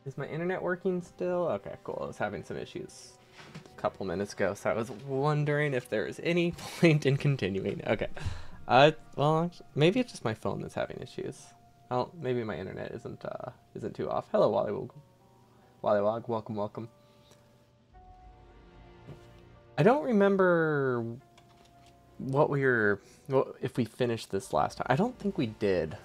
Is my internet working still? Okay, cool. I was having some issues a couple minutes ago, so I was wondering if there is any point in continuing. Okay. Well, maybe it's just my phone that's having issues. Oh, maybe my internet isn't too off. Hello, Wallywog. Wallywog, welcome, welcome. I don't remember if we finished this last time. I don't think we did.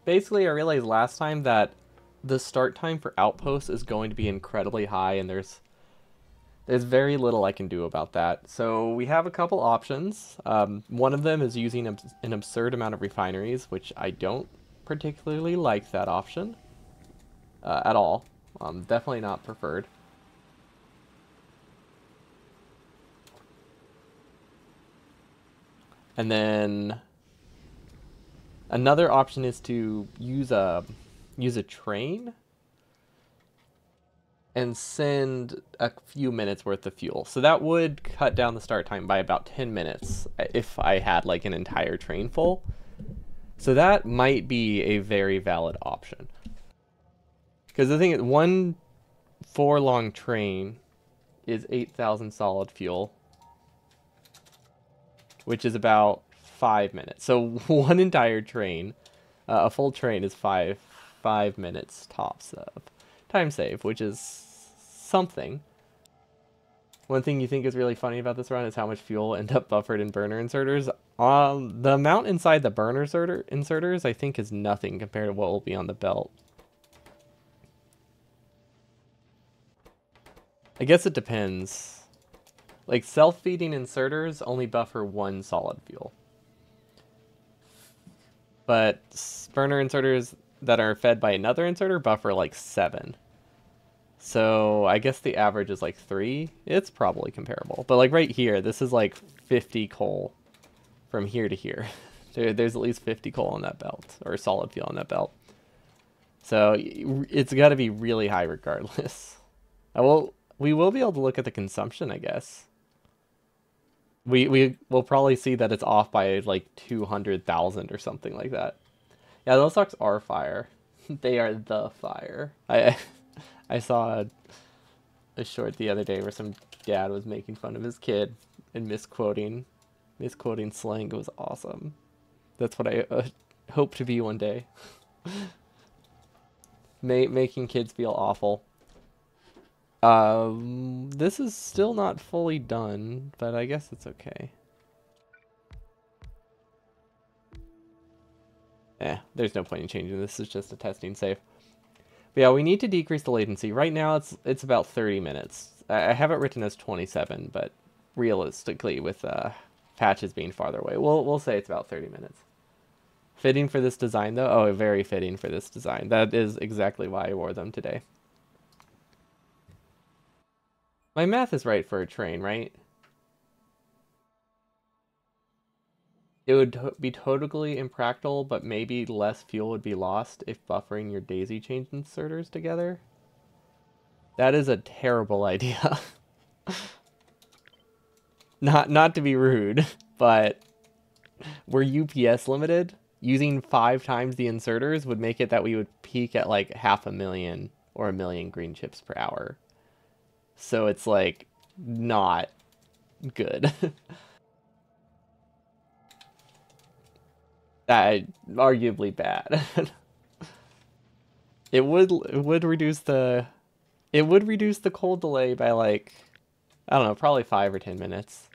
Basically I realized last time that the start time for Outposts is going to be incredibly high, and there's very little I can do about that. So we have a couple options. One of them is using an absurd amount of refineries, which I don't particularly like that option at all. Definitely not preferred. And then another option is to use a train and send a few minutes worth of fuel. So that would cut down the start time by about 10 minutes if I had like an entire train full. So that might be a very valid option. Because the thing is, 1 4-long train is 8,000 solid fuel, which is about 5 minutes. So one entire train, a full train is five minutes tops of time save, which is something. One thing you think is really funny about this run is how much fuel will end up buffered in burner inserters. The amount inside the burner inserters I think is nothing compared to what will be on the belt. I guess it depends. Like, self-feeding inserters only buffer 1 solid fuel. But burner inserters that are fed by another inserter buffer like 7. So I guess the average is like 3. It's probably comparable. But like right here, this is like 50 coal from here to here. There's at least 50 coal on that belt, or solid fuel on that belt. So it's got to be really high regardless. We will be able to look at the consumption, I guess. We will probably see that it's off by like 200,000 or something like that. Yeah, those socks are fire. They are the fire. I saw a short the other day where some dad was making fun of his kid and misquoting slang. It was awesome. That's what I hope to be one day. Making kids feel awful. This is still not fully done, but I guess it's okay. There's no point in changing this. It's just a testing save. But yeah, we need to decrease the latency. Right now, it's about 30 minutes. I have it written as 27, but realistically, with patches being farther away, we'll say it's about 30 minutes. Fitting for this design, though? Oh, very fitting for this design. That is exactly why I wore them today. My math is right for a train, right? It would be totally impractical, but maybe less fuel would be lost if buffering your daisy chain inserters together. That is a terrible idea. Not to be rude, but we're UPS limited. Using 5 times the inserters would make it that we would peak at like 500,000 or 1,000,000 green chips per hour. So it's like not good. Arguably bad. It would reduce the cold delay by like, I don't know, probably 5 or 10 minutes.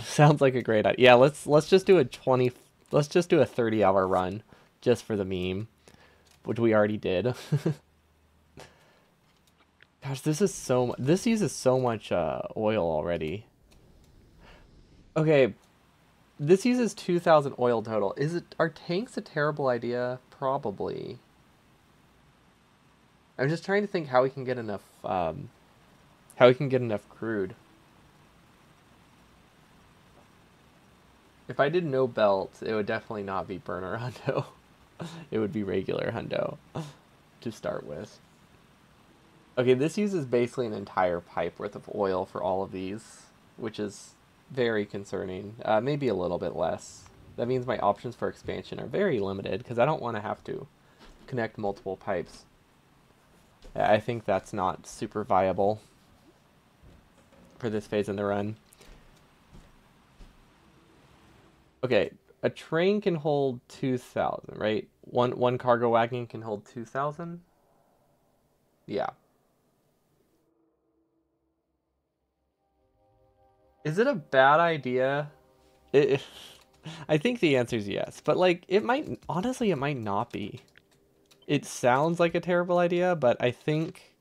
Sounds like a great idea. Yeah, let's just do a 30-hour run just for the meme, which we already did. Gosh, this uses so much oil already. Okay, this uses 2,000 oil total. Are tanks a terrible idea? Probably. I'm just trying to think how we can get enough crude. If I did no belt, it would definitely not be burner hundo. It would be regular hundo to start with. Okay, this uses basically an entire pipe worth of oil for all of these, which is very concerning. Maybe a little bit less. That means my options for expansion are very limited because I don't want to have to connect multiple pipes. I think that's not super viable for this phase in the run. Okay, a train can hold 2,000, right? One cargo wagon can hold 2,000? Yeah. Is it a bad idea? It, I think the answer is yes, but like it might honestly it might not be. It sounds like a terrible idea, but I think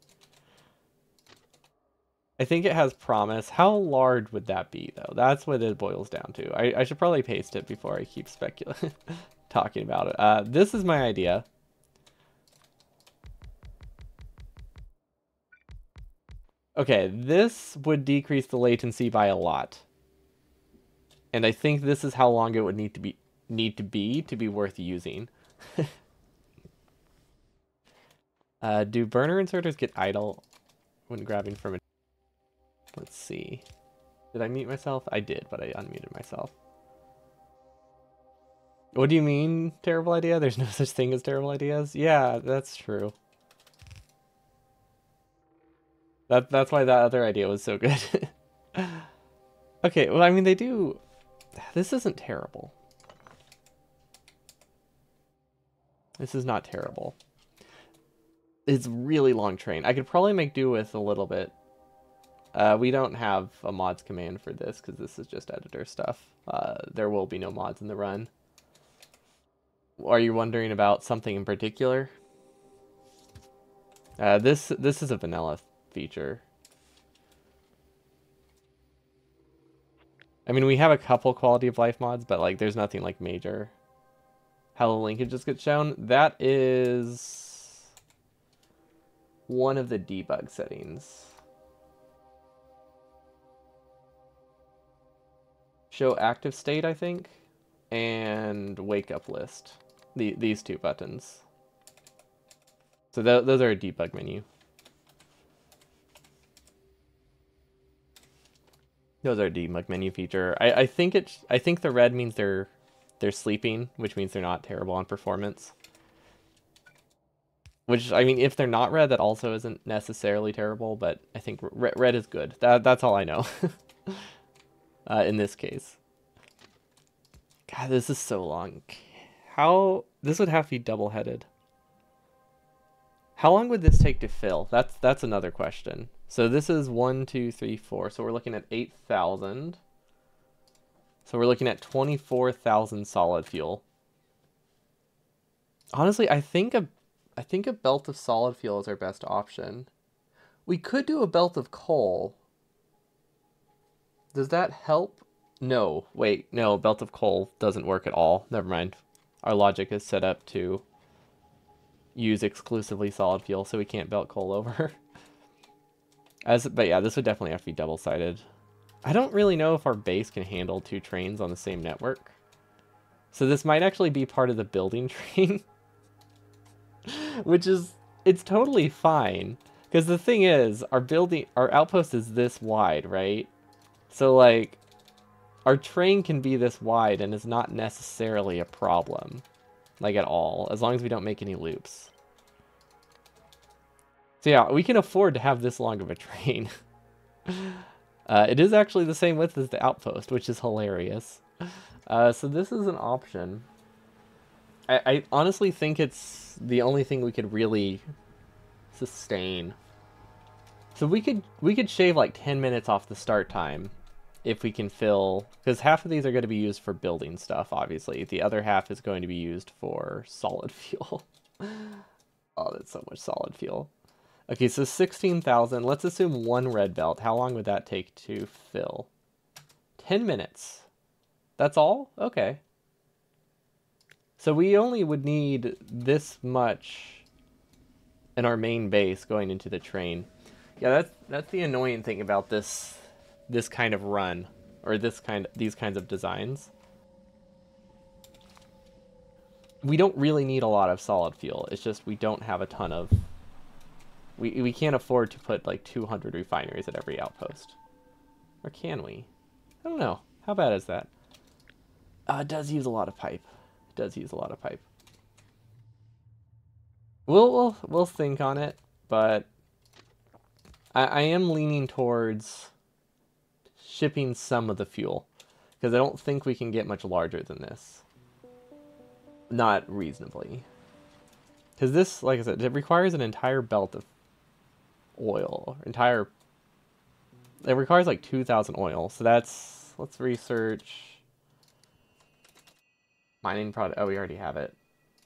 it has promise. How large would that be though? That's what it boils down to. I should probably paste it before I keep speculating talking about it. This is my idea. Okay, this would decrease the latency by a lot. And I think this is how long it would need to be worth using. Do burner inserters get idle when grabbing from a... Let's see. Did I mute myself? I did, but I unmuted myself. What do you mean, terrible idea? There's no such thing as terrible ideas? Yeah, that's true. That's why that other idea was so good. Okay, well, I mean, they do... This isn't terrible. This is not terrible. It's really long train. I could probably make do with a little bit. We don't have a mods command for this because this is just editor stuff. There will be no mods in the run. Are you wondering about something in particular? This is a vanilla feature. I mean, we have a couple quality of life mods, but like, there's nothing like major. How the linkages get shown? That is one of the debug settings. Show active state, I think, and wake up list. These two buttons. So those are a debug menu. Those are a debug menu feature. I think the red means they're sleeping, which means they're not terrible on performance. Which, I mean, if they're not red, that also isn't necessarily terrible, but I think red is good. That's all I know. In this case. God, this is so long. This would have to be double-headed. How long would this take to fill? That's another question. So this is 1, 2, 3, 4. So we're looking at 8,000. So we're looking at 24,000 solid fuel. Honestly, I think a belt of solid fuel is our best option. We could do a belt of coal. Does that help? No, wait, no, belt of coal doesn't work at all. Never mind. Our logic is set up to use exclusively solid fuel, so we can't belt coal over. But yeah, this would definitely have to be double-sided. I don't really know if our base can handle 2 trains on the same network. So this might actually be part of the building train. Which is, it's totally fine. Because the thing is, our outpost is this wide, right? So like, our train can be this wide and is not necessarily a problem. Like at all, as long as we don't make any loops. So yeah, we can afford to have this long of a train. It is actually the same width as the outpost, which is hilarious. So this is an option. I honestly think it's the only thing we could really sustain. So we could shave like 10 minutes off the start time if we can fill, because half of these are going to be used for building stuff, obviously. The other half is going to be used for solid fuel. Oh, that's so much solid fuel. Okay, so 16,000. Let's assume 1 red belt. How long would that take to fill? 10 minutes. That's all? Okay. So we only would need this much in our main base going into the train. Yeah, that's the annoying thing about this kind of run, or these kinds of designs. We don't really need a lot of solid fuel. It's just we don't have a ton of... We can't afford to put like 200 refineries at every outpost. Or can we? I don't know. How bad is that? It does use a lot of pipe. It does use a lot of pipe. We'll think on it, but I am leaning towards shipping some of the fuel because I don't think we can get much larger than this. Not reasonably. Because this, like I said, it requires an entire belt of oil. It requires like 2,000 oil. So let's research mining product. Oh, we already have it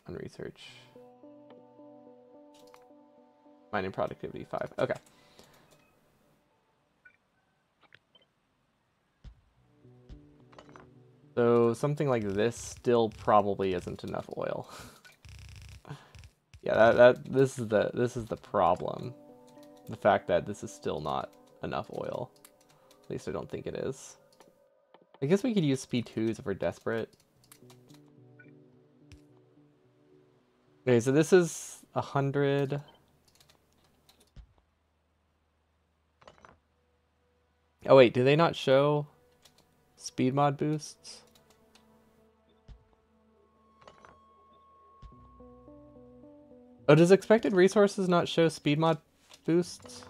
on research. Mining productivity 5. Okay. So something like this still probably isn't enough oil. Yeah, this is the problem. The fact that this is still not enough oil. At least I don't think it is. I guess we could use speed 2s if we're desperate. Okay, so this is 100. Oh wait, do they not show speed mod boosts? Oh, does expected resources not show speed mod boosts?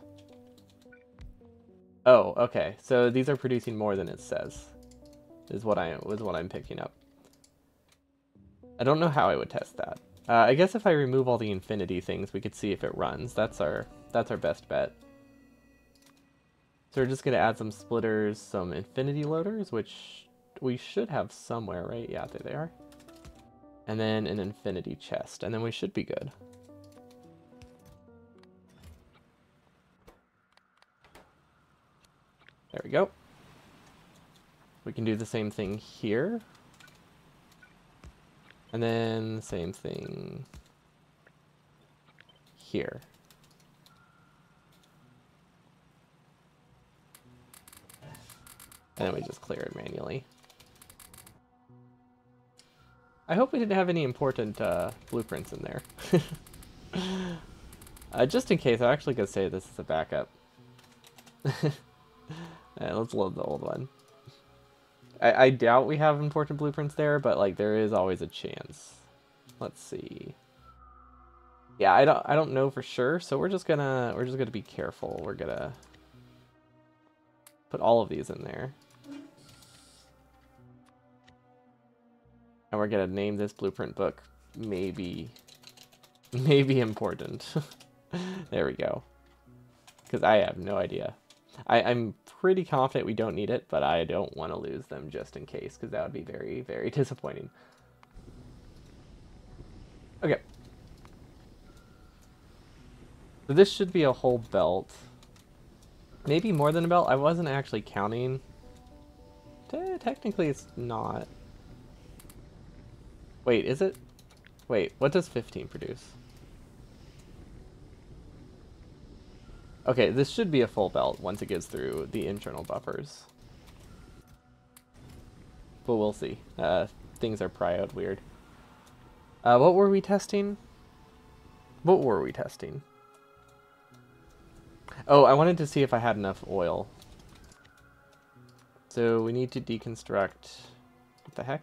Oh, okay. So these are producing more than it says. Is what I'm picking up. I don't know how I would test that. I guess if I remove all the infinity things, we could see if it runs. That's our best bet. So we're just gonna add some splitters, some infinity loaders, which we should have somewhere, right? Yeah, there they are. And then an infinity chest, and then we should be good. There we go. We can do the same thing here. And then the same thing here. And then we just clear it manually. I hope we didn't have any important blueprints in there. Just in case, I'm actually going to say this is a backup. Let's load the old one. I doubt we have important blueprints there, but like there is always a chance. Let's see. Yeah, I don't know for sure, so we're just gonna be careful. We're gonna put all of these in there. And we're gonna name this blueprint book maybe important. There we go. Because I have no idea. I'm pretty confident we don't need it, but I don't want to lose them just in case, because that would be very, very disappointing. Okay. So this should be a whole belt. Maybe more than a belt. I wasn't actually counting. Technically, it's not. Wait, is it? Wait, what does 15 produce? Okay, this should be a full belt once it gets through the internal buffers. But we'll see. Things are prioed weird. What were we testing? What were we testing? Oh, I wanted to see if I had enough oil. So we need to deconstruct... What the heck?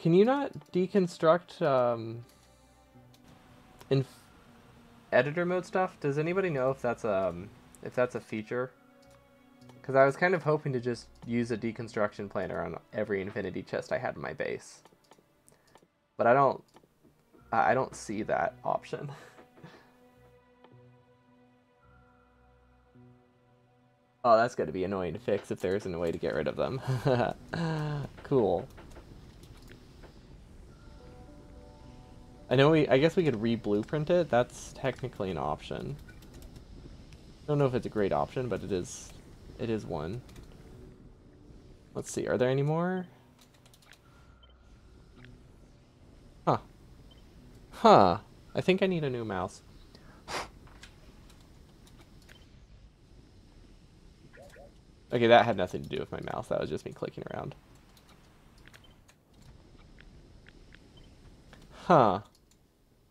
Can you not deconstruct in editor mode stuff? Does anybody know if that's a feature? Because I was kind of hoping to just use a deconstruction planner on every infinity chest I had in my base, but I don't see that option. Oh, that's going to be annoying to fix if there isn't a way to get rid of them. Cool. I guess we could re-blueprint it. That's technically an option. Don't know if it's a great option, but it is one. Let's see, are there any more? Huh. Huh. I think I need a new mouse. Okay, that had nothing to do with my mouse. That was just me clicking around. Huh.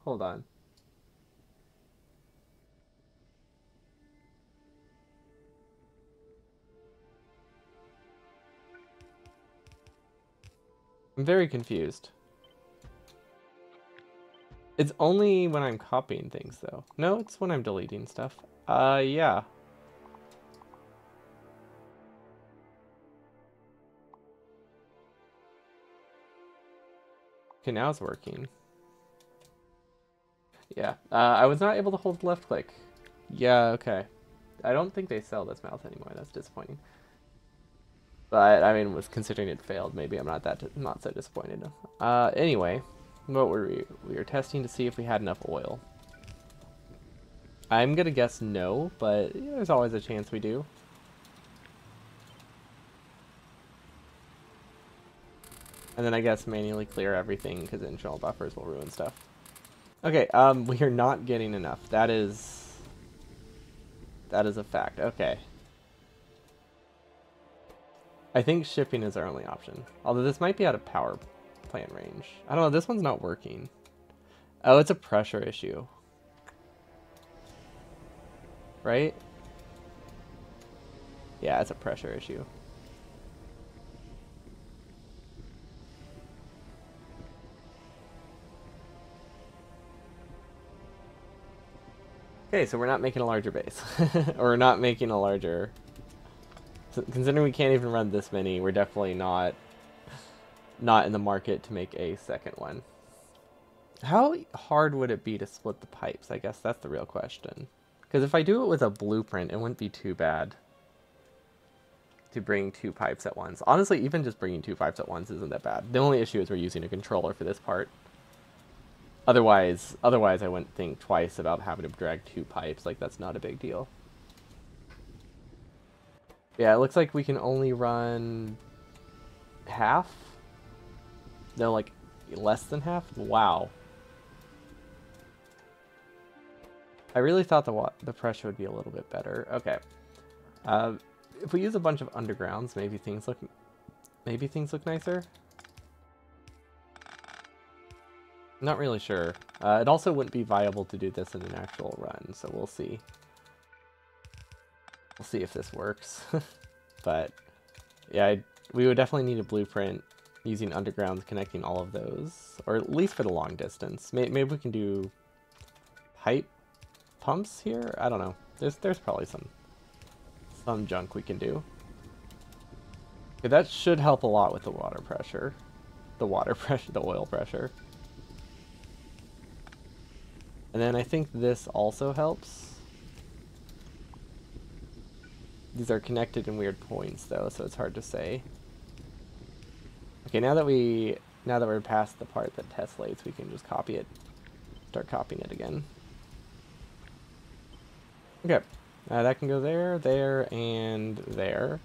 Hold on. I'm very confused. It's only when I'm copying things, though. No, it's when I'm deleting stuff. Yeah. Okay, now it's working. Yeah. I was not able to hold left click. Yeah, okay. I don't think they sell this mouse anymore. That's disappointing. But, I mean, was considering it failed, maybe I'm not so disappointed. Anyway, what were we? We were testing to see if we had enough oil. I'm gonna guess no, but there's always a chance we do. And then I guess manually clear everything because internal buffers will ruin stuff. Okay, we are not getting enough. That is a fact. Okay. I think shipping is our only option. Although this might be out of power plant range. I don't know, this one's not working. Oh, it's a pressure issue. Right? Yeah, it's a pressure issue. Okay, so we're not making a larger base. Or we're not making a larger... So, considering we can't even run this many, we're definitely not in the market to make a second one. How hard would it be to split the pipes? I guess that's the real question. Because if I do it with a blueprint, it wouldn't be too bad to bring 2 pipes at once. Honestly, even just bringing 2 pipes at once isn't that bad. The only issue is we're using a controller for this part. Otherwise I wouldn't think twice about having to drag 2 pipes. Like, that's not a big deal. Yeah, it looks like we can only run half. No, like less than half. Wow. I really thought the pressure would be a little bit better. Okay. If we use a bunch of undergrounds, maybe things look nicer. Not really sure. It also wouldn't be viable to do this in an actual run, so we'll see. We'll see if this works. But yeah, we would definitely need a blueprint using undergrounds connecting all of those, or at least for the long distance. Maybe we can do pipe pumps here. I don't know. There's probably some junk we can do. Okay, that should help a lot with the water pressure. The oil pressure. And then I think this also helps. These are connected in weird points though, so it's hard to say. Okay, now that we're past the part that tesslates, we can just copy it. Start copying it again. Okay. That can go there, there, and there.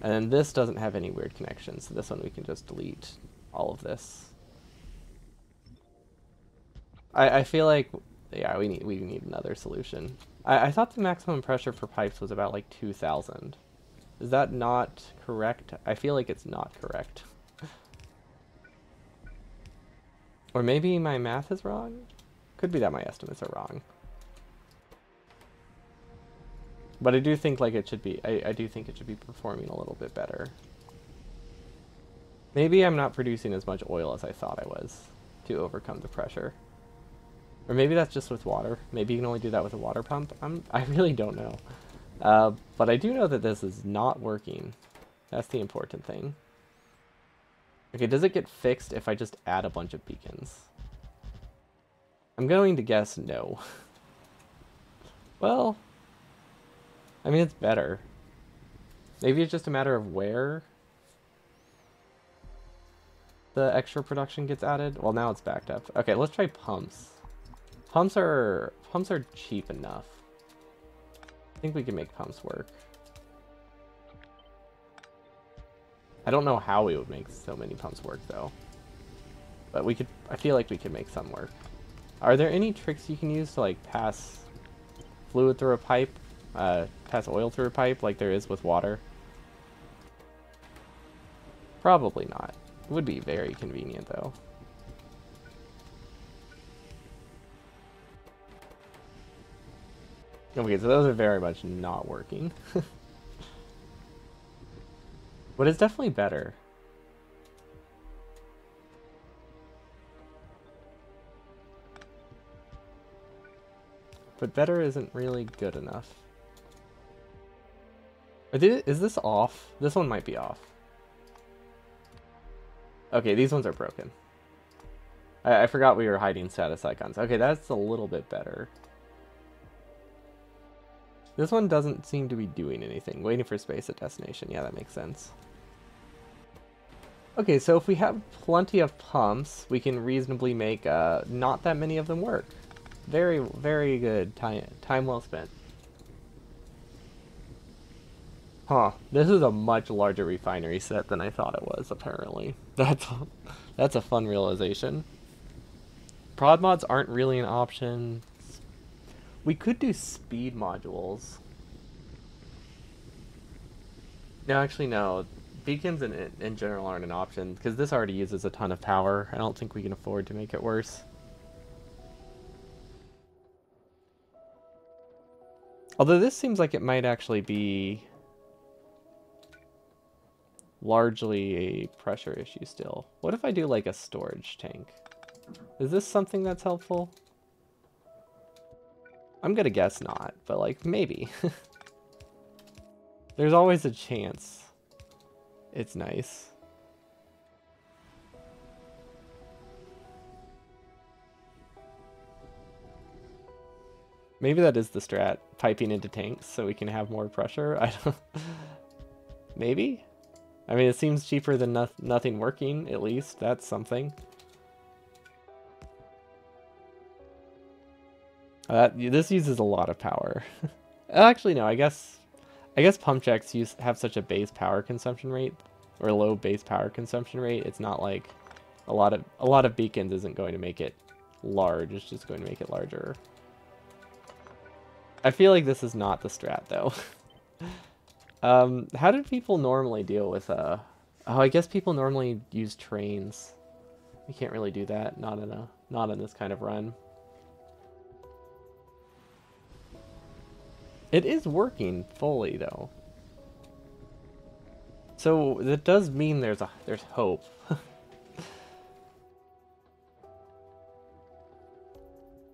And then this doesn't have any weird connections, so this one we can just delete all of this. I feel like, yeah, we need another solution. I thought the maximum pressure for pipes was about like 2,000. Is that not correct? I feel like it's not correct. Or maybe my math is wrong? Could be that my estimates are wrong. But I do think like it should be, I do think it should be performing a little bit better. Maybe I'm not producing as much oil as I thought I was to overcome the pressure. Or maybe that's just with water. Maybe you can only do that with a water pump. I really don't know. But I do know that this is not working. That's the important thing. Okay, does it get fixed if I just add a bunch of beacons? I'm going to guess no. Well, I mean, it's better. Maybe it's just a matter of where the extra production gets added. Well, now it's backed up. Okay, let's try pumps. Pumps are cheap enough. I think we can make pumps work. I don't know how we would make so many pumps work though. But we could, I feel like we could make some work. Are there any tricks you can use to like pass fluid through a pipe? Pass oil through a pipe like there is with water? Probably not. It would be very convenient though. Okay, so those are very much not working. But it's definitely better. But better isn't really good enough. Is this off? This one might be off. Okay, these ones are broken. I forgot we were hiding status icons. Okay, that's a little bit better. This one doesn't seem to be doing anything. Waiting for space at destination. Yeah, that makes sense. Okay, so if we have plenty of pumps, we can reasonably make not that many of them work. Very, very good. Time well spent. Huh. This is a much larger refinery set than I thought it was, apparently. That's a fun realization. Prod mods aren't really an option. We could do speed modules. No, actually, no. Beacons in general aren't an option, because this already uses a ton of power. I don't think we can afford to make it worse. Although this seems like it might actually be largely a pressure issue still. What if I do like a storage tank? Is this something that's helpful? I'm gonna guess not, but like maybe. There's always a chance. It's nice. Maybe that is the strat, piping into tanks so we can have more pressure. I don't. Maybe? I mean, it seems cheaper than nothing working, at least. That's something. This uses a lot of power. Actually, no, I guess pump jacks have such a base power consumption rate, or low base power consumption rate. It's not like a lot of beacons isn't going to make it large. It's just going to make it larger. I feel like this is not the strat though. How did people normally deal with Oh, I guess people normally use trains. We can't really do that. Not in this kind of run. It is working fully though. So that does mean there's hope.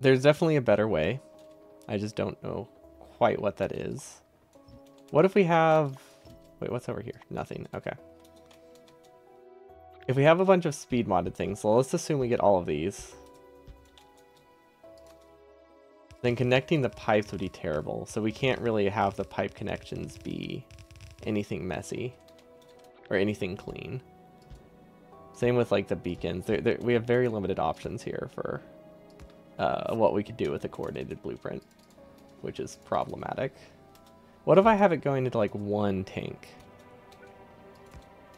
There's definitely a better way. I just don't know quite what that is. What if we have... Wait, what's over here? Nothing. Okay. If we have a bunch of speed modded things, so let's assume we get all of these. Then connecting the pipes would be terrible. So we can't really have the pipe connections be anything messy. Or anything clean. Same with like the beacons. We have very limited options here for what we could do with a coordinated blueprint. Which is problematic. What if I have it going into like one tank?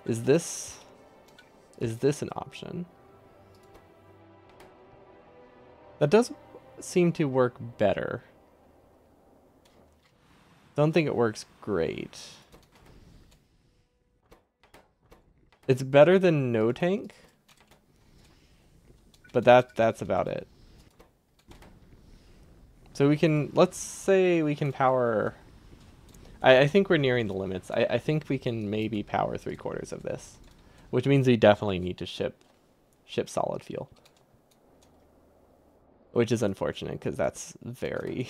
Is this an option? That does seem to work better. Don't think it works great. It's better than no tank, but that's about it. So we can, let's say we can power, I think we're nearing the limits. I think we can maybe power 3/4 of this, which means we definitely need to ship solid fuel. Which is unfortunate because that's very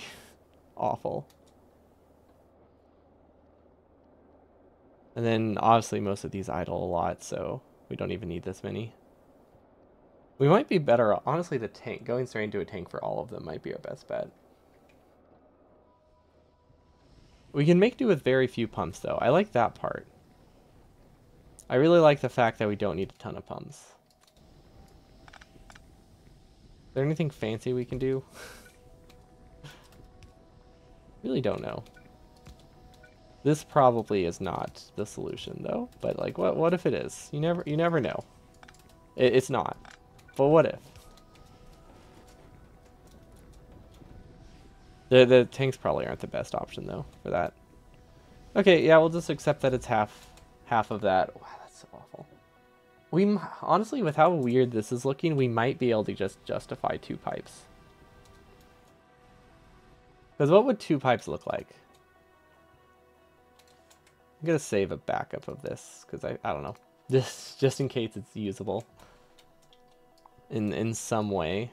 awful. And then obviously most of these idle a lot, so we don't even need this many. We might be better, honestly the tank, going straight into a tank for all of them might be our best bet. We can make do with very few pumps though. I like that part. I really like the fact that we don't need a ton of pumps. Is there anything fancy we can do? Really don't know. This probably is not the solution though, but like what if it is? You never know. It's not. But what if? The tanks probably aren't the best option though for that. Okay, yeah, we'll just accept that it's half of that. Wow, that's so awful. We honestly, with how weird this is looking, we might be able to just justify 2 pipes. Because what would 2 pipes look like? I'm gonna save a backup of this because I don't know, just in case it's usable in some way.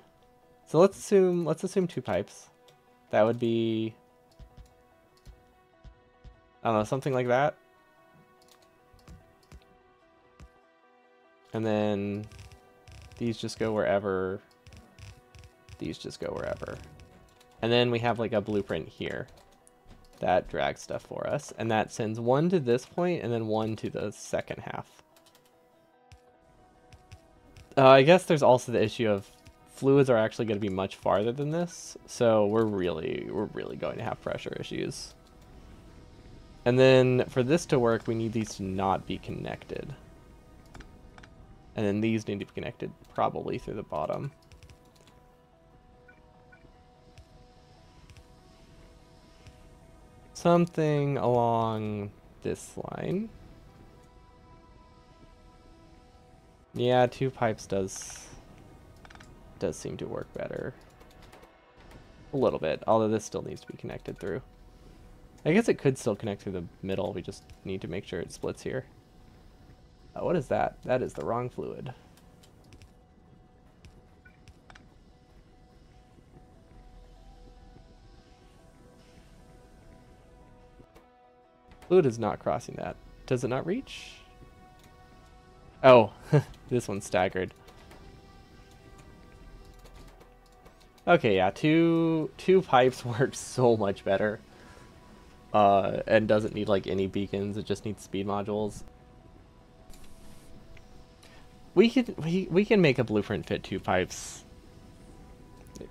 So let's assume 2 pipes. That would be, I don't know, something like that. And then these just go wherever. These just go wherever. And then we have like a blueprint here that drags stuff for us. And that sends one to this point and then one to the second half. I guess there's also the issue of fluids are actually going to be much farther than this. So we're really going to have pressure issues. And then for this to work, we need these to not be connected. And then these need to be connected probably through the bottom. Something along this line. Yeah, 2 pipes does seem to work better. A little bit, although this still needs to be connected through. I guess it could still connect through the middle. We just need to make sure it splits here. What is that? That is the wrong fluid. Fluid is not crossing that. Does it not reach? Oh, this one's staggered. Okay, yeah, two pipes works so much better. And doesn't need like any beacons, it just needs speed modules. We can make a blueprint fit 2 pipes.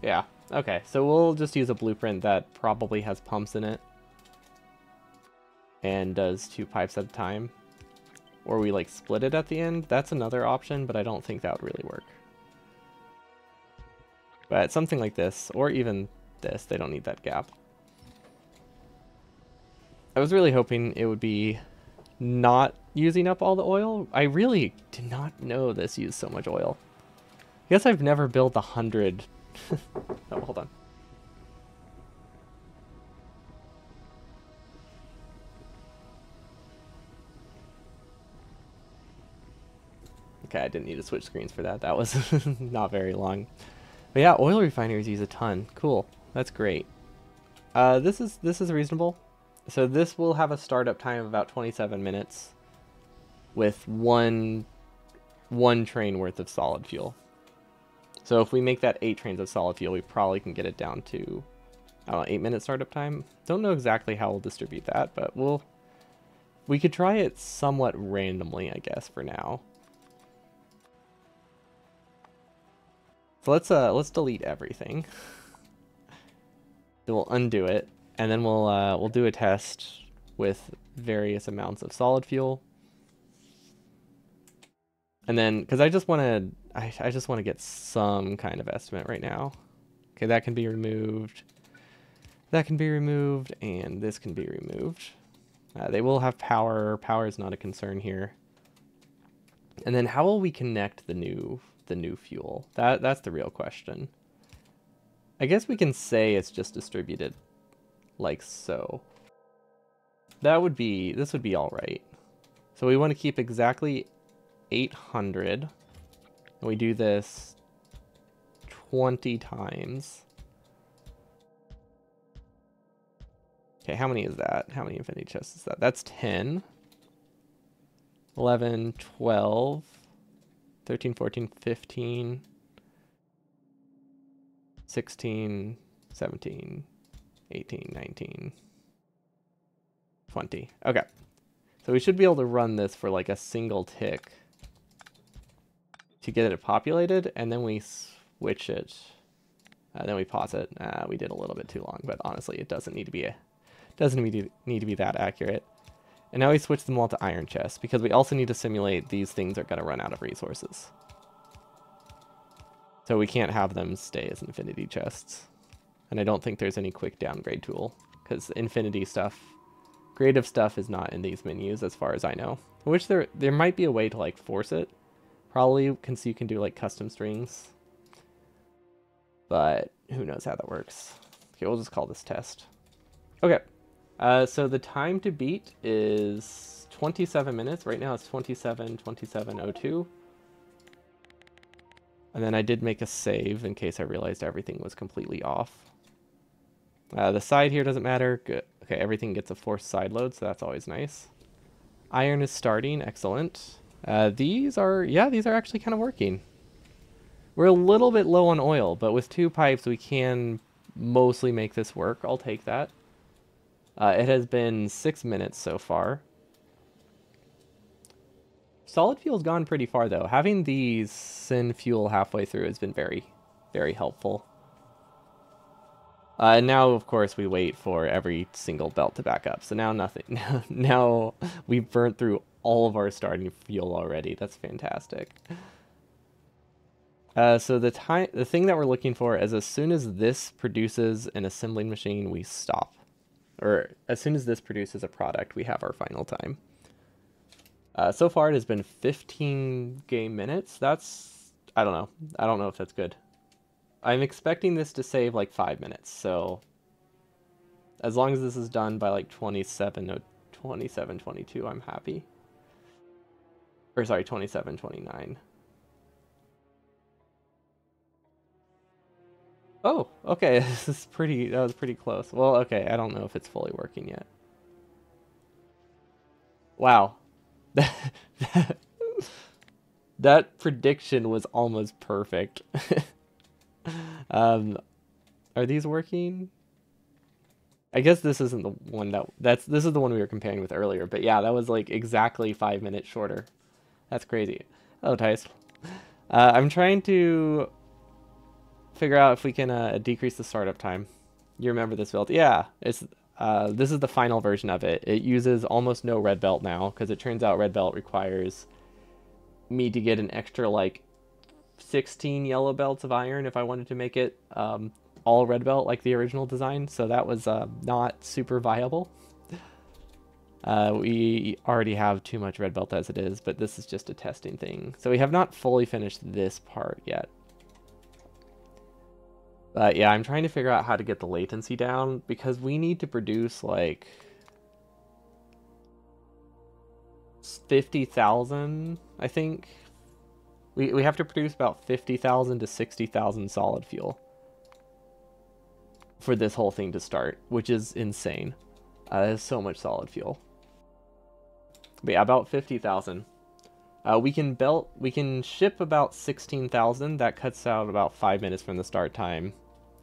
Yeah, okay, so we'll just use a blueprint that probably has pumps in it. And does 2 pipes at a time. Or we like split it at the end. That's another option, but I don't think that would really work. But something like this, or even this, they don't need that gap. I was really hoping it would be not using up all the oil. I really did not know this used so much oil. I guess I've never built 100. Oh, hold on. Okay, I didn't need to switch screens for that. That was not very long. But yeah, oil refineries use a ton. Cool. That's great. This is reasonable. So this will have a startup time of about 27 minutes with one train worth of solid fuel. So if we make that 8 trains of solid fuel, we probably can get it down to, I don't know, 8-minute startup time. Don't know exactly how we'll distribute that, but we could try it somewhat randomly, I guess, for now. So let's delete everything. Then we'll undo it, and then we'll do a test with various amounts of solid fuel. And then, because I just want to get some kind of estimate right now. Okay, that can be removed. That can be removed, and this can be removed. They will have power. Power is not a concern here. And then how will we connect the new fuel? That's the real question. I guess we can say it's just distributed like so. This would be all right. So we want to keep exactly 800. And we do this 20 times. Okay, how many is that? How many infinity chests is that? That's 10. 11, 12, 13, 14, 15, 16, 17, 18, 19, 20. Okay. So we should be able to run this for like a single tick to get it populated, and then we switch it. Then we pause it. We did a little bit too long, but honestly, it doesn't need to be that accurate. And now we switch them all to iron chests, because we also need to simulate these things are going to run out of resources. So we can't have them stay as infinity chests. And I don't think there's any quick downgrade tool, because infinity stuff, creative stuff is not in these menus as far as I know. I wish there might be a way to like force it. Probably you can do like custom strings. But who knows how that works. Okay, we'll just call this test. Okay. So the time to beat is 27 minutes. Right now it's 27:02. And then I did make a save in case I realized everything was completely off. The side here doesn't matter. Good. Okay, everything gets a forced side load, so that's always nice. Iron is starting. Excellent. These are actually kind of working. We're a little bit low on oil, but with 2 pipes, we can mostly make this work. I'll take that. It has been 6 minutes so far. Solid fuel's gone pretty far, though. Having these syn fuel halfway through has been very, very helpful. And now, of course, we wait for every single belt to back up. So now nothing. Now we've burnt through all of our starting fuel already. That's fantastic. So the thing that we're looking for is as soon as this produces an assembling machine, we stop. Or as soon as this produces a product, we have our final time. So far, it has been 15 game minutes. That's, I don't know. I don't know if that's good. I'm expecting this to save like 5 minutes. So as long as this is done by like 27:22, I'm happy. Or sorry, 27:29. Oh, okay. This is pretty, that was pretty close. Well, okay. I don't know if it's fully working yet. Wow. That prediction was almost perfect. Are these working? I guess this isn't the one this is the one we were comparing with earlier, but yeah, that was like exactly 5 minutes shorter. That's crazy. Oh, Tice. I'm trying to figure out if we can decrease the startup time. You remember this build? Yeah, this is the final version of it. It uses almost no red belt now, because it turns out red belt requires me to get an extra, like, 16 yellow belts of iron if I wanted to make it all red belt like the original design, so that was not super viable. We already have too much red belt as it is, but this is just a testing thing. So we have not fully finished this part yet. But yeah, I'm trying to figure out how to get the latency down, because we need to produce like 50,000, I think. We have to produce about 50,000 to 60,000 solid fuel for this whole thing to start, which is insane. There's so much solid fuel. But yeah, about 50,000. We can ship about 16,000. That cuts out about 5 minutes from the start time.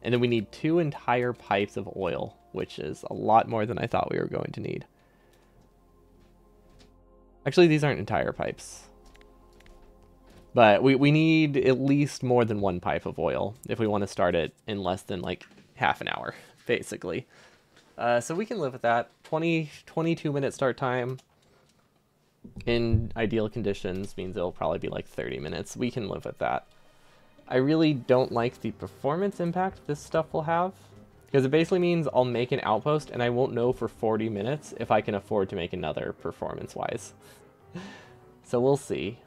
And then we need 2 entire pipes of oil, which is a lot more than I thought we were going to need. Actually, these aren't entire pipes. But we need at least more than 1 pipe of oil if we want to start it in less than like half an hour, basically. So we can live with that. 22 minute start time in ideal conditions means it'll probably be like 30 minutes. We can live with that. I really don't like the performance impact this stuff will have, because it basically means I'll make an outpost and I won't know for 40 minutes if I can afford to make another performance-wise. So we'll see.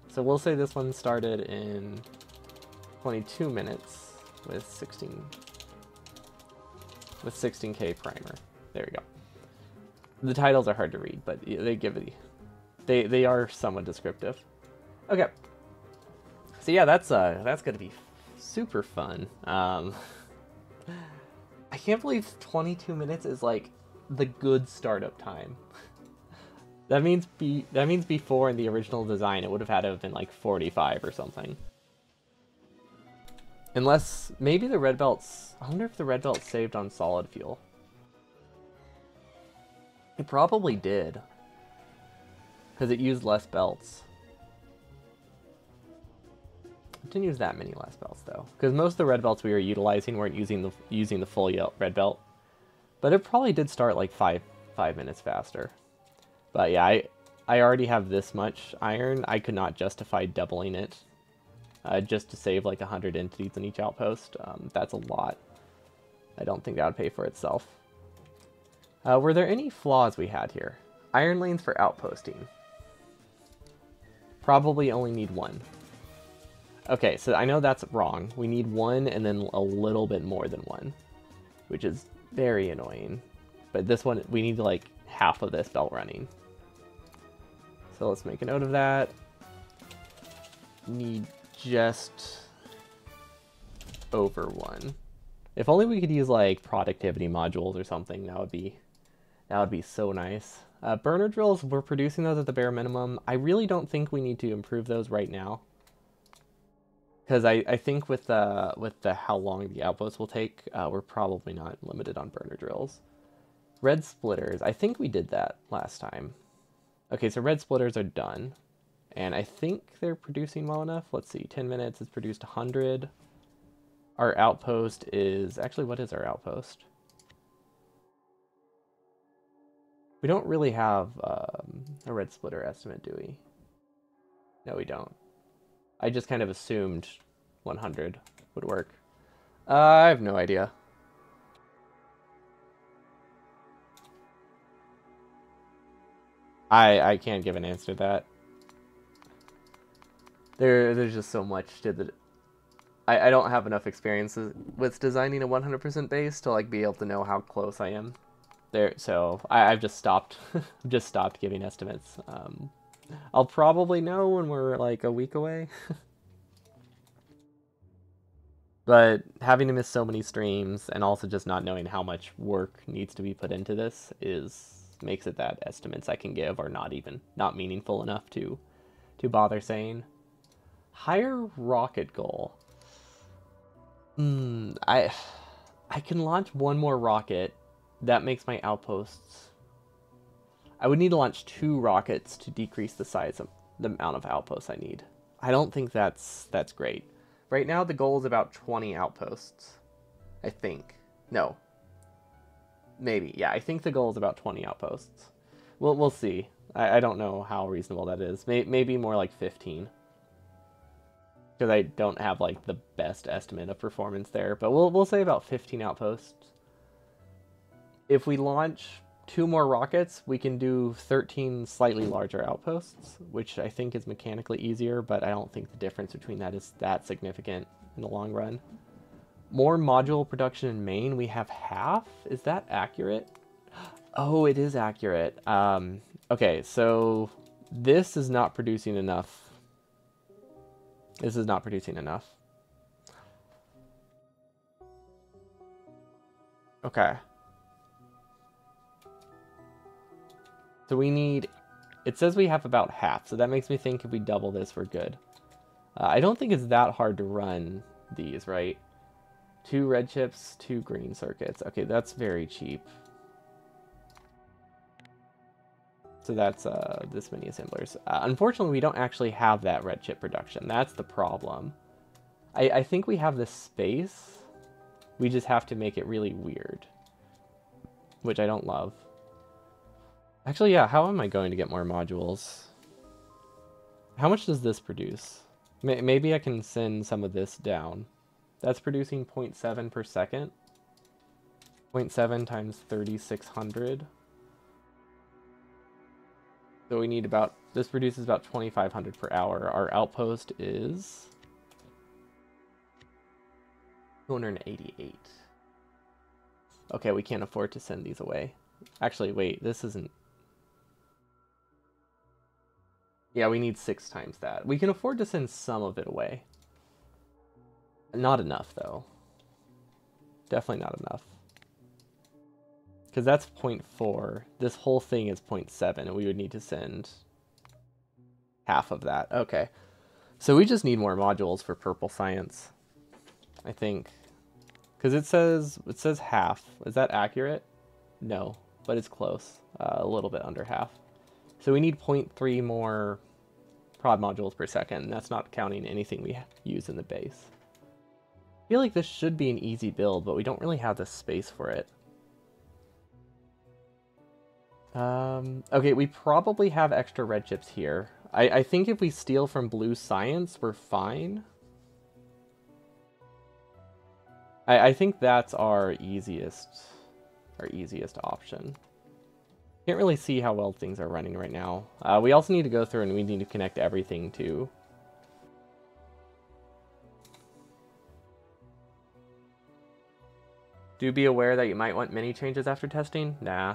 So we'll say this one started in 22 minutes with 16k primer. There we go. The titles are hard to read, but they give it. They are somewhat descriptive. Okay. So yeah, that's gonna be super fun. I can't believe 22 minutes is like the good startup time. That means before in the original design it would have had to have been like 45 or something. Unless maybe the red belts. I wonder if the red belts saved on solid fuel. It probably did, because it used less belts. It didn't use that many less belts though, because most of the red belts we were utilizing weren't using the full red belt. But it probably did start like five minutes faster. But yeah, I already have this much iron. I could not justify doubling it just to save like 100 entities in each outpost. That's a lot. I don't think that would pay for itself. Were there any flaws we had here? Iron lanes for outposting. Probably only need 1. Okay, so I know that's wrong. We need 1 and then a little bit more than 1, which is very annoying. But this one, we need like half of this belt running. So let's make a note of that. Need just over 1. If only we could use like productivity modules or something, that would be so nice. Burner drills, we're producing those at the bare minimum. I really don't think we need to improve those right now. Because I think with the how long the outposts will take, we're probably not limited on burner drills. Red splitters, I think we did that last time. Okay, so red splitters are done. And I think they're producing well enough. Let's see, 10 minutes, it's produced 100. Our outpost is, actually, what is our outpost? We don't really have a red splitter estimate, do we? No, we don't. I just kind of assumed 100 would work. I have no idea. I can't give an answer to that. There's just so much to the... I don't have enough experiences with designing a 100% base to like be able to know how close I am there. So I've just stopped, just stopped giving estimates. I'll probably know when we're like a week away. But having to miss so many streams and also just not knowing how much work needs to be put into this makes it that estimates I can give are not meaningful enough to bother saying. Higher rocket goal. I can launch one more rocket. That makes my outposts. I would need to launch 2 rockets to decrease the size of the amount of outposts I need. I don't think that's great. Right now the goal is about 20 outposts. I think. No. Maybe. Yeah, I think the goal is about 20 outposts. We'll see. I don't know how reasonable that is. Maybe more like 15. Because I don't have like the best estimate of performance there, but we'll say about 15 outposts. If we launch 2 more rockets, we can do 13 slightly larger outposts, which I think is mechanically easier, but I don't think the difference between that is that significant in the long run. More module production in main, we have half. Is that accurate? Oh, it is accurate. Okay, so this is not producing enough. This is not producing enough. Okay. So we need... It says we have about half, so that makes me think if we double this, we're good. I don't think it's that hard to run these, right? 2 red chips, 2 green circuits. Okay, that's very cheap. So that's this many assemblers. Unfortunately, we don't actually have that red chip production. That's the problem. I think we have the space. We just have to make it really weird. Which I don't love. Actually, yeah, how am I going to get more modules? How much does this produce? Maybe I can send some of this down. That's producing 0.7 per second. 0.7 times 3,600. So we need about, this produces about 2,500 per hour. Our outpost is 288. Okay, we can't afford to send these away. Actually, wait, this isn't... Yeah, we need 6 times that. We can afford to send some of it away. Not enough, though. Definitely not enough. Because that's 0.4. This whole thing is 0.7, and we would need to send half of that. Okay. So we just need more modules for purple science, I think. Because it says half. Is that accurate? No, but it's close. A little bit under half. So we need 0.3 more prod modules per second. And that's not counting anything we use in the base. I feel like this should be an easy build, but we don't really have the space for it. Okay, we probably have extra red chips here. I think if we steal from blue science, we're fine. I think that's our easiest option. Can't really see how well things are running right now. We also need to go through and we need to connect everything too. Do be aware that you might want many changes after testing. Nah,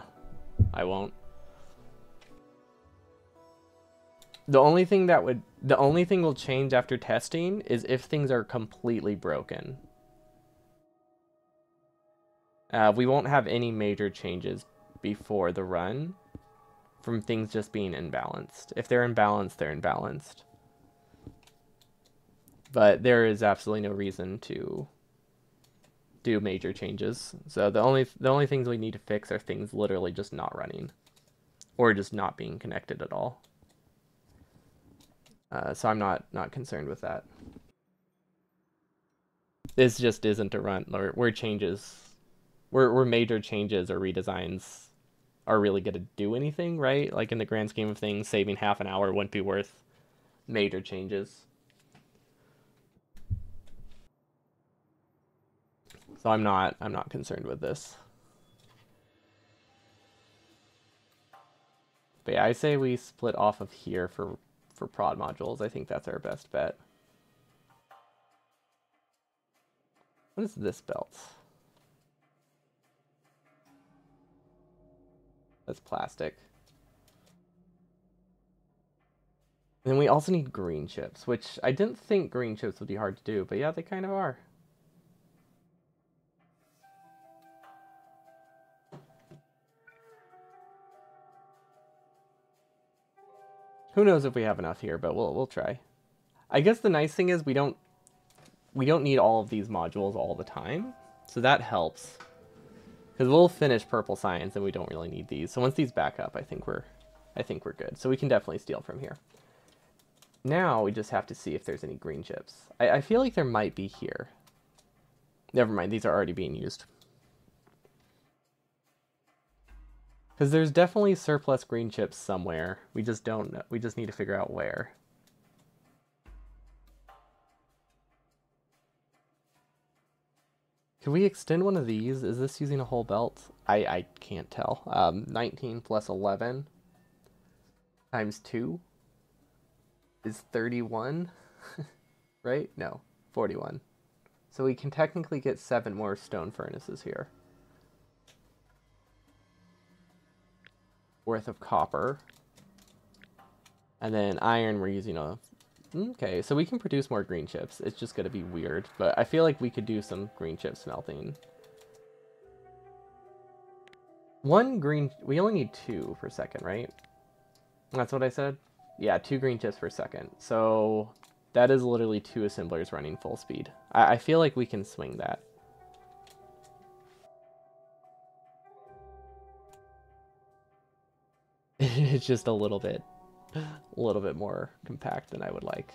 I won't. The only thing will change after testing is if things are completely broken. We won't have any major changes before the run from things just being imbalanced. If they're imbalanced, they're imbalanced. But there is absolutely no reason to do major changes. So the only things we need to fix are things literally just not running or just not being connected at all. So I'm not concerned with that. This just isn't a run where changes, where major changes or redesigns are really going to do anything, right? Like in the grand scheme of things, saving half an hour wouldn't be worth major changes. So I'm not concerned with this. But yeah, I say we split off of here for prod modules. I think that's our best bet. What is this belt? That's plastic. And then we also need green chips, which I didn't think green chips would be hard to do, but yeah, they kind of are. Who knows if we have enough here, but we'll try. I guess the nice thing is we don't need all of these modules all the time, so that helps. Because we'll finish purple science and we don't really need these. So once these back up, I think we're good. So we can definitely steal from here. Now we just have to see if there's any green chips. I feel like there might be here. Never mind, these are already being used. Because there's definitely surplus green chips somewhere. We just don't know. We just need to figure out where. Can we extend one of these? Is this using a whole belt? I can't tell. 19 plus 11 times 2 is 31, right? No, 41. So we can technically get 7 more stone furnaces here. Worth of copper. And then iron, we're using a... Okay, so we can produce more green chips. It's just going to be weird, but I feel like we could do some green chip smelting. One green... We only need 2 per second, right? That's what I said? Yeah, 2 green chips per second. So that is literally 2 assemblers running full speed. I feel like we can swing that. It's just a little bit more compact than I would like.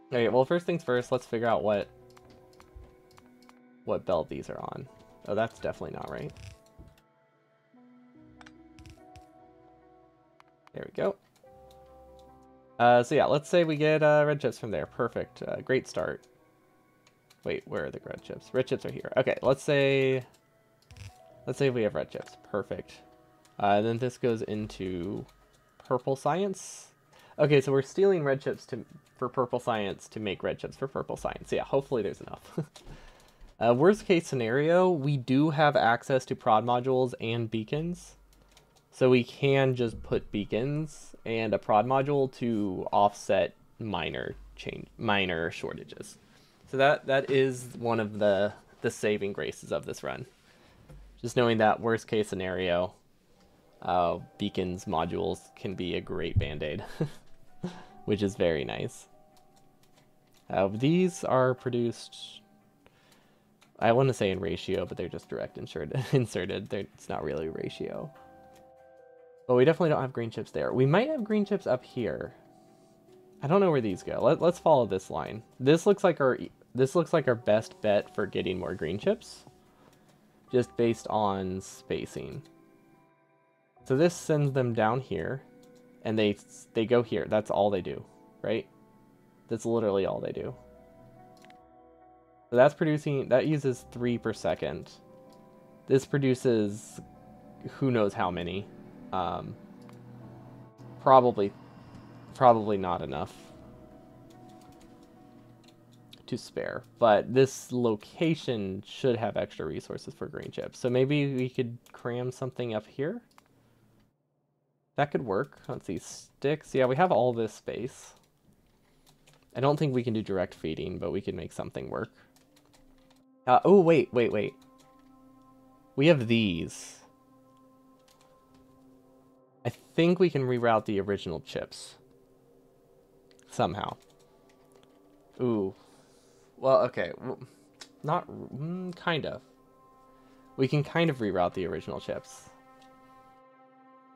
Okay, well, first things first, let's figure out what belt these are on. Oh, that's definitely not right. There we go. So yeah, let's say we get red chips from there. Perfect. Great start. Wait, where are the red chips? Red chips are here. Okay, let's say we have red chips. Perfect. Then this goes into purple science. Okay, so we're stealing red chips for purple science to make red chips for purple science. Yeah, hopefully there's enough. Worst case scenario, we do have access to prod modules and beacons. So we can just put beacons and a prod module to offset minor shortages. So that is one of the saving graces of this run. Just knowing that worst case scenario, beacons modules can be a great band-aid, which is very nice. These are produced, I want to say in ratio, but they're just direct inserted. It's not really a ratio. But we definitely don't have green chips there. We might have green chips up here. I don't know where these go. Let's follow this line. This looks like our best bet for getting more green chips, just based on spacing. So this sends them down here, and they go here. That's all they do, right? That's literally all they do. So that's producing, that uses 3 per second. This produces who knows how many. Probably not enough to spare, but this location should have extra resources for green chips. So maybe we could cram something up here. That could work. Let's see, sticks. Yeah, we have all this space. I don't think we can do direct feeding, but we can make something work. Oh, wait. We have these. I think we can reroute the original chips. Somehow. Ooh. Well, okay. Not... kind of. We can kind of reroute the original chips.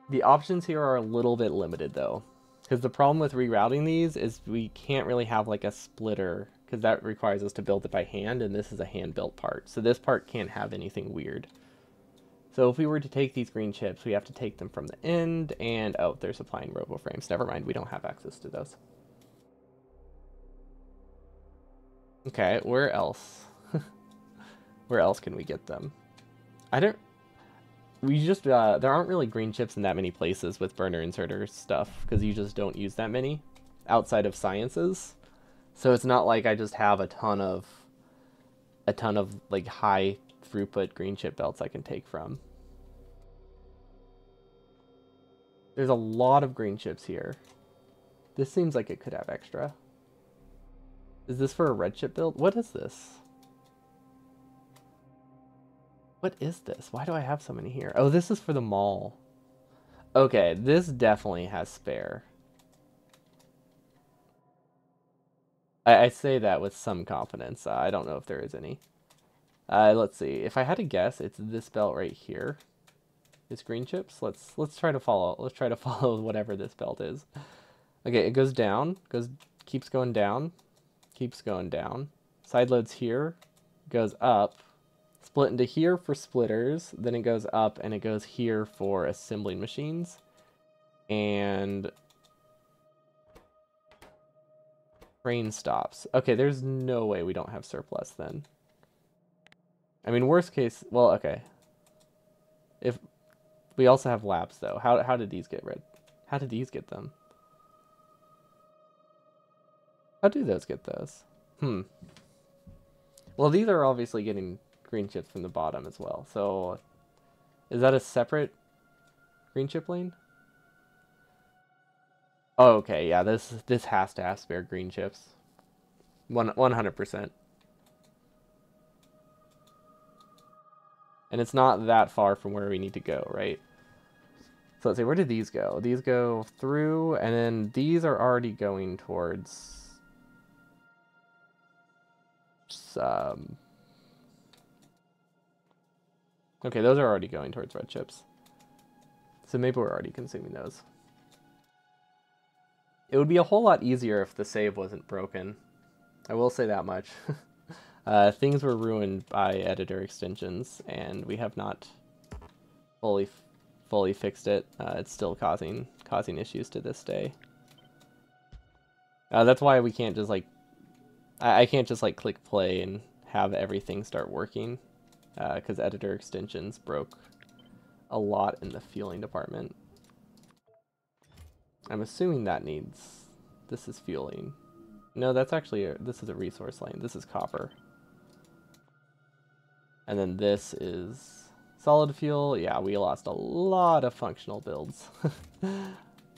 The options here are a little bit limited, though. Because the problem with rerouting these is we can't really have, like, a splitter. Because that requires us to build it by hand, and this is a hand-built part. So this part can't have anything weird. So if we were to take these green chips, we have to take them from the end, and... oh, they're supplying RoboFrames. Never mind, we don't have access to those. Okay, where else? Where else can we get them? I don't... we just, there aren't really green chips in that many places with burner inserter stuff, because you just don't use that many outside of sciences. So it's not like I just have a ton of like high throughput green chip belts I can take from. There's a lot of green chips here. This seems like it could have extra. Is this for a red chip build? What is this? What is this? Why do I have so many here? Oh, this is for the mall. Okay, this definitely has spare. I say that with some confidence. I don't know if there is any. Let's see. If I had to guess, it's this belt right here. This green chips. Let's try to follow. Let's try to follow whatever this belt is. Okay, it goes down. Keeps going down. Keeps going down. Side loads here. Goes up. Split into here for splitters. Then it goes up and it goes here for assembling machines. And train stops. Okay, there's no way we don't have surplus then. I mean, worst case, well, okay. If we also have labs though. How did these get rid? How did these get them? How do those get those? Well, these are obviously getting green chips from the bottom as well. So, is that a separate green chip lane? Oh, okay, yeah, this has to have spare green chips. 100%. And it's not that far from where we need to go, right? So let's see, where did these go? These go through, and then these are already going towards... okay, those are already going towards red chips. So maybe we're already consuming those. It would be a whole lot easier if the save wasn't broken. I will say that much. Things were ruined by editor extensions, and we have not fully fixed it. It's still causing issues to this day. That's why we can't just like... I can't just like click play and have everything start working, because editor extensions broke a lot in the fueling department. I'm assuming that needs... this is fueling. No, that's actually... this is a resource lane. This is copper. And then this is solid fuel. Yeah, we lost a lot of functional builds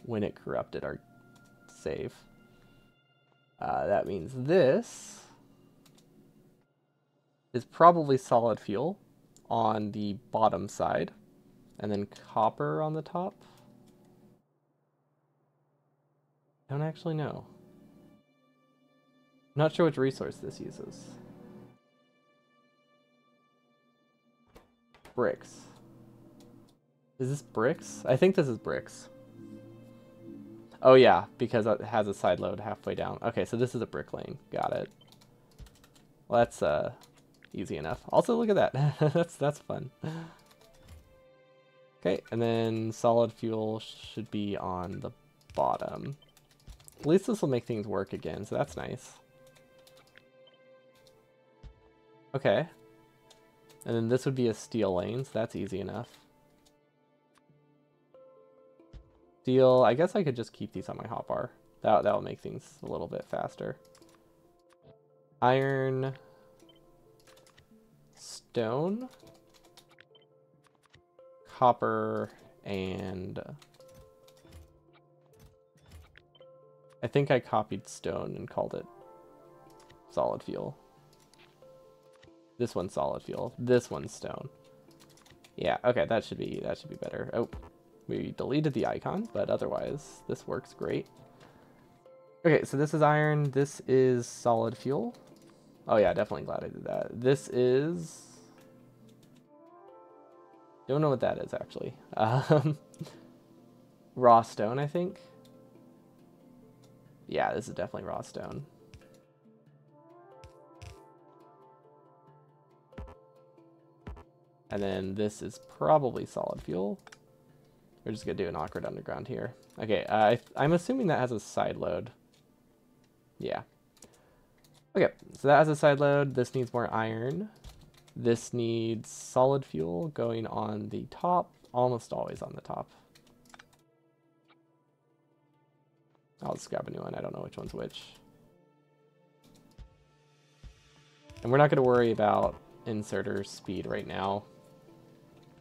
when it corrupted our save. That means this is probably solid fuel on the bottom side, and then copper on the top. Don't actually know. Not sure which resource this uses. Bricks. Is this bricks? I think this is bricks. Oh yeah, because it has a side load halfway down. Okay, so this is a brick lane. Got it. Well, that's easy enough. Also, look at that. that's fun. Okay, and then solid fuel should be on the bottom. At least this will make things work again, so that's nice. Okay. And then this would be a steel lane, so that's easy enough. Steel, I guess I could just keep these on my hotbar. That'll make things a little bit faster. Iron. Stone. Copper, and... I think I copied stone and called it solid fuel. This one's solid fuel. This one's stone. Yeah, okay, that should be better. Oh, we deleted the icon, but otherwise this works great. Okay, so this is iron, this is solid fuel. Oh yeah, definitely glad I did that. This is... Don't know what that is, actually. Raw stone, I think. Yeah, this is definitely raw stone. And then this is probably solid fuel. We're just gonna do an awkward underground here. Okay, I'm assuming that has a side load. Yeah. Okay, so that has a side load. This needs more iron. This needs solid fuel going on the top, almost always on the top. I'll just grab a new one. I don't know which one's which. And we're not going to worry about inserter speed right now,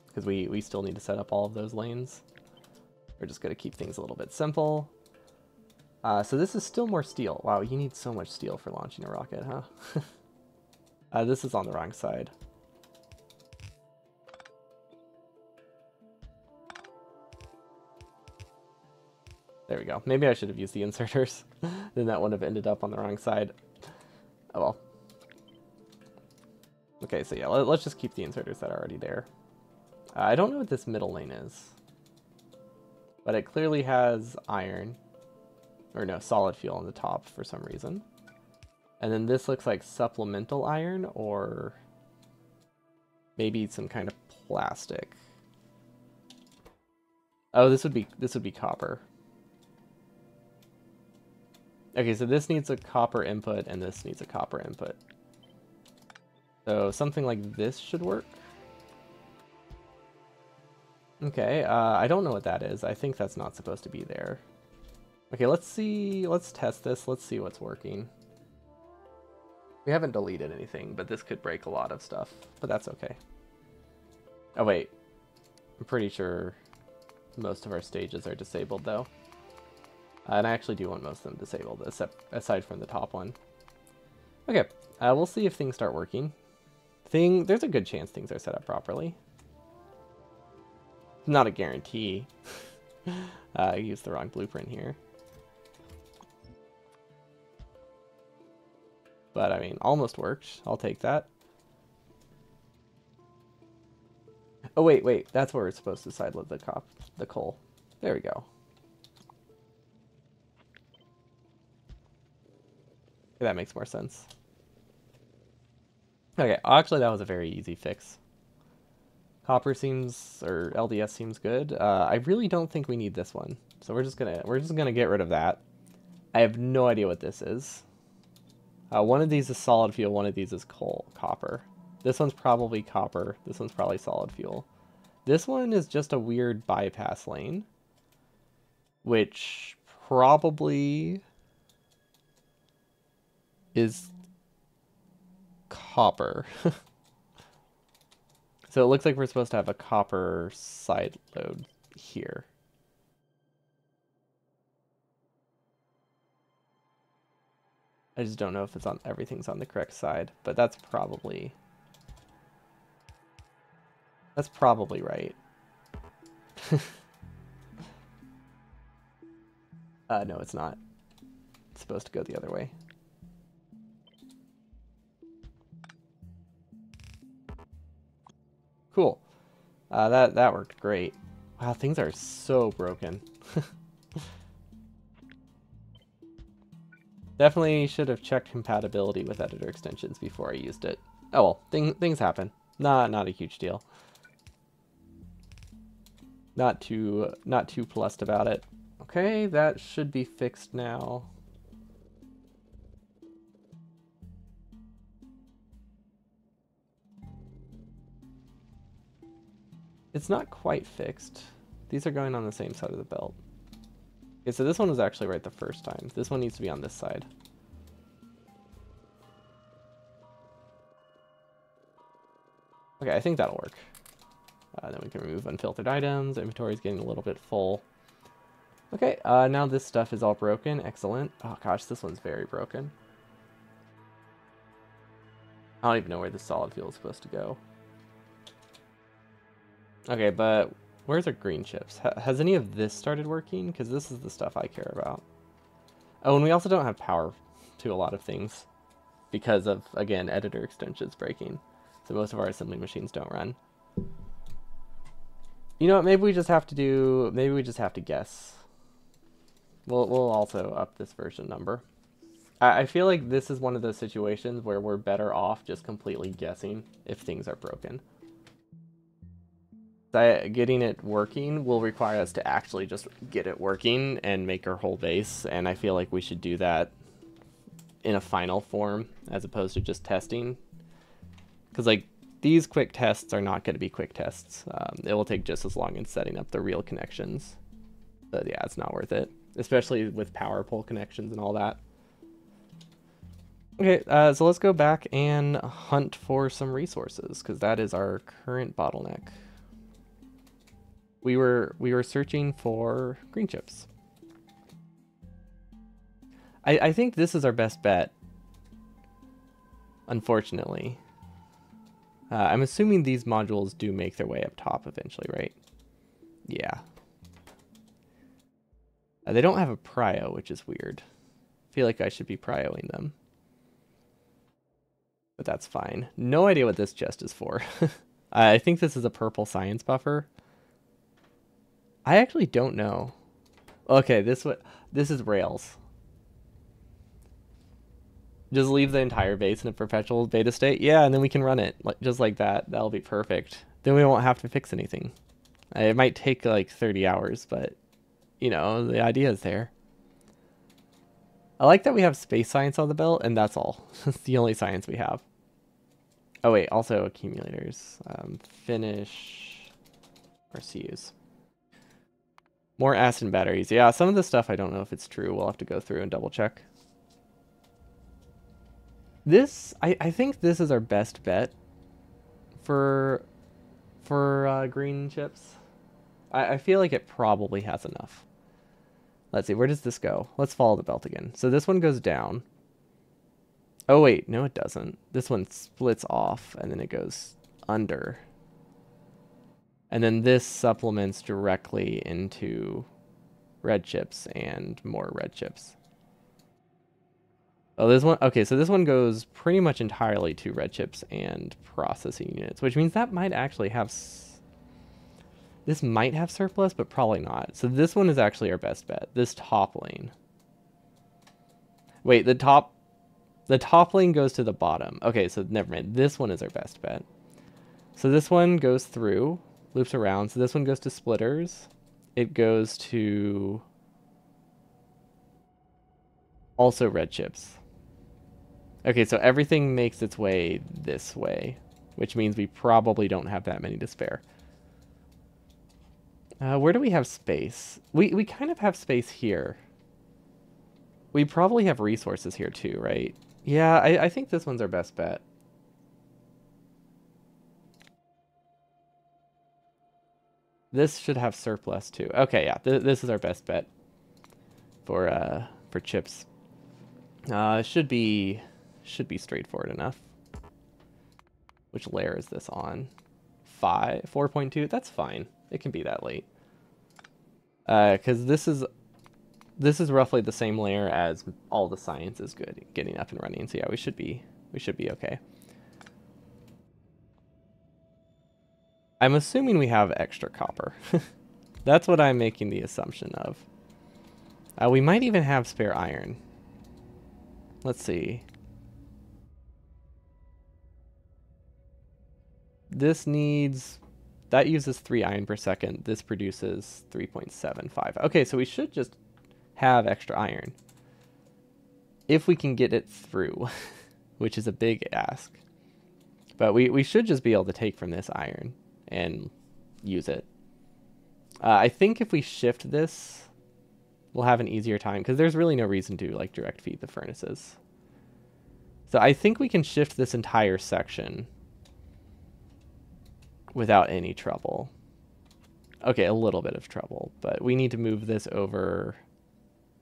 because we still need to set up all of those lanes. We're just going to keep things a little bit simple. So this is still more steel. Wow, you need so much steel for launching a rocket, huh? This is on the wrong side. There we go. Maybe I should have used the inserters. Then that would have ended up on the wrong side. Oh well. Okay, so yeah, let's just keep the inserters that are already there. I don't know what this middle lane is, but it clearly has iron, or no, solid fuel on the top for some reason. And then this looks like supplemental iron, or maybe some kind of plastic. Oh, this would be copper. Okay, so this needs a copper input, and this needs a copper input. So something like this should work. Okay, I don't know what that is. I think that's not supposed to be there. Okay, let's see. Let's test this. Let's see what's working. We haven't deleted anything, but this could break a lot of stuff. But that's okay. Oh, wait. I'm pretty sure most of our stages are disabled, though. And I actually do want most of them disabled, aside from the top one. Okay, we'll see if things start working. There's a good chance things are set up properly. Not a guarantee. I used the wrong blueprint here. But, I mean, almost worked. I'll take that. Oh, wait. That's where we're supposed to sideload the coal. There we go. That makes more sense. Okay, actually that was a very easy fix. Copper seems, or LDS seems good. I really don't think we need this one, so we're just gonna get rid of that. I have no idea what this is. One of these is solid fuel, one of these is copper. This one's probably copper. This one's probably solid fuel. This one is just a weird bypass lane, which probably is copper. So it looks like we're supposed to have a copper side load here. I just don't know if everything's on the correct side, but that's probably right. No, it's not. It's supposed to go the other way. Cool. That worked great. Wow, things are so broken. Definitely should have checked compatibility with editor extensions before I used it. Oh well, things happen. Not a huge deal. Not too plussed about it. Okay, that should be fixed now. It's not quite fixed. These are going on the same side of the belt. Okay, so this one was actually right the first time. This one needs to be on this side. Okay, I think that'll work. Then we can remove unfiltered items. Inventory is getting a little bit full. Okay, now this stuff is all broken. Excellent. Oh gosh, this one's very broken. I don't even know where the solid fuel is supposed to go. Okay, but where's our green chips? Has any of this started working? Because this is the stuff I care about. Oh, and we also don't have power to a lot of things because of, again, editor extensions breaking. So most of our assembly machines don't run. You know what? Maybe we just have to guess. We'll also up this version number. I feel like this is one of those situations where we're better off just completely guessing if things are broken. Getting it working will require us to actually just get it working and make our whole base, and I feel like we should do that in a final form as opposed to just testing. Because, like, these quick tests are not going to be quick tests. It will take just as long in setting up the real connections. But yeah, it's not worth it, especially with power pole connections and all that. Okay, so let's go back and hunt for some resources, because that is our current bottleneck. We were searching for green chips. I think this is our best bet, unfortunately. I'm assuming these modules do make their way up top eventually, right? Yeah. They don't have a prio, which is weird. I feel like I should be prioing them. But that's fine. No idea what this chest is for. I think this is a purple science buffer. I actually don't know. Okay, this is rails. Just leave the entire base in a perpetual beta state. Yeah, and then we can run it just like that. That'll be perfect. Then we won't have to fix anything. It might take like 30 hours, but you know, the idea is there. I like that we have space science on the belt, and that's all. That's the only science we have. Oh wait, also accumulators. Finish RCUs. More acid batteries. Yeah, some of this stuff I don't know if it's true. We'll have to go through and double check. This, I think this is our best bet for green chips. I feel like it probably has enough. Let's see, where does this go? Let's follow the belt again. So this one goes down. Oh wait, no it doesn't. This one splits off and then it goes under. And then this supplements directly into red chips and more red chips. Oh, this one, okay, so this one goes pretty much entirely to red chips and processing units, which means that might actually have, this might have surplus, but probably not. So this one is actually our best bet, this top lane. Wait, the top lane goes to the bottom. Okay, so never mind, this one is our best bet. So this one goes through, loops around, so this one goes to splitters. It goes to also red chips. Okay, so everything makes its way this way, which means we probably don't have that many to spare. Where do we have space? We kind of have space here. We probably have resources here too, right? Yeah, I think this one's our best bet. This should have surplus too. Okay, yeah, this is our best bet for chips. Should be straightforward enough. Which layer is this on? 4.2? That's fine. It can be that late. Because this is roughly the same layer as all the science is good getting up and running. So yeah, we should be okay. I'm assuming we have extra copper. That's what I'm making the assumption of. We might even have spare iron. Let's see. This needs, that uses 3 iron per second. This produces 3.75. Okay, so we should just have extra iron. If we can get it through, which is a big ask. But we should just be able to take from this iron and use it. I think if we shift this, we'll have an easier time, because there's really no reason to like direct feed the furnaces. So I think we can shift this entire section without any trouble. Okay, a little bit of trouble, but we need to move this over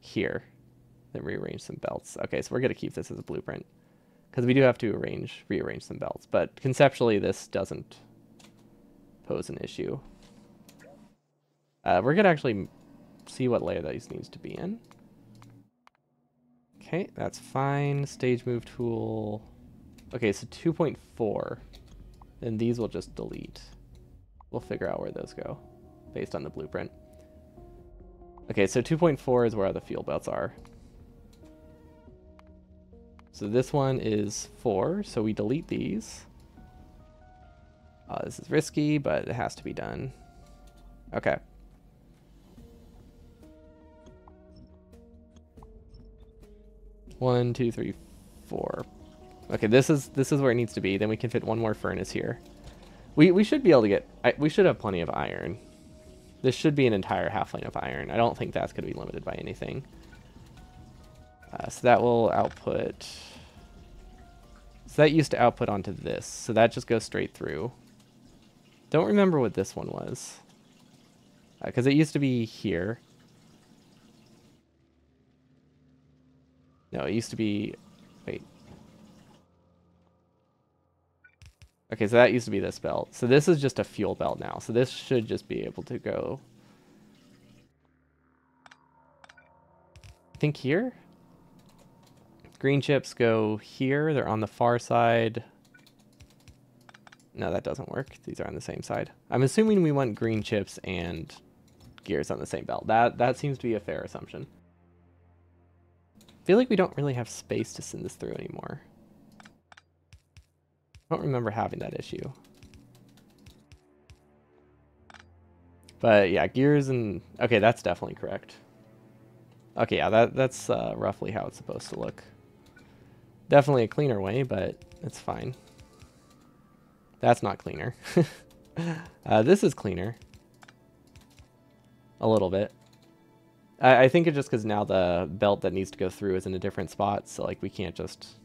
here, then rearrange some belts. Okay, so we're going to keep this as a blueprint, because we do have to rearrange some belts, but conceptually this doesn't pose an issue. We're gonna actually see what layer these needs to be in. Okay, that's fine. Stage move tool. Okay, so 2.4. And these will just delete. We'll figure out where those go based on the blueprint. Okay, so 2.4 is where the fuel belts are. So this one is 4, so we delete these. This is risky, but it has to be done. Okay. One, two, three, four. Okay, this is where it needs to be. Then we can fit one more furnace here. We should be able to get... we should have plenty of iron. This should be an entire half lane of iron. I don't think that's going to be limited by anything. So that will output... So that used to output onto this. So that just goes straight through. Don't remember what this one was. Because it used to be here. No, it used to be... Wait. Okay, so that used to be this belt. So this is just a fuel belt now. So this should just be able to go... I think here? Green chips go here. They're on the far side. No, that doesn't work. These are on the same side. I'm assuming we want green chips and gears on the same belt. That seems to be a fair assumption. I feel like we don't really have space to send this through anymore. I don't remember having that issue. But yeah, gears and... Okay, that's definitely correct. Okay, yeah, that's roughly how it's supposed to look. Definitely a cleaner way, but it's fine. That's not cleaner. This is cleaner. A little bit. I think it's just because now the belt that needs to go through is in a different spot, so like we can't just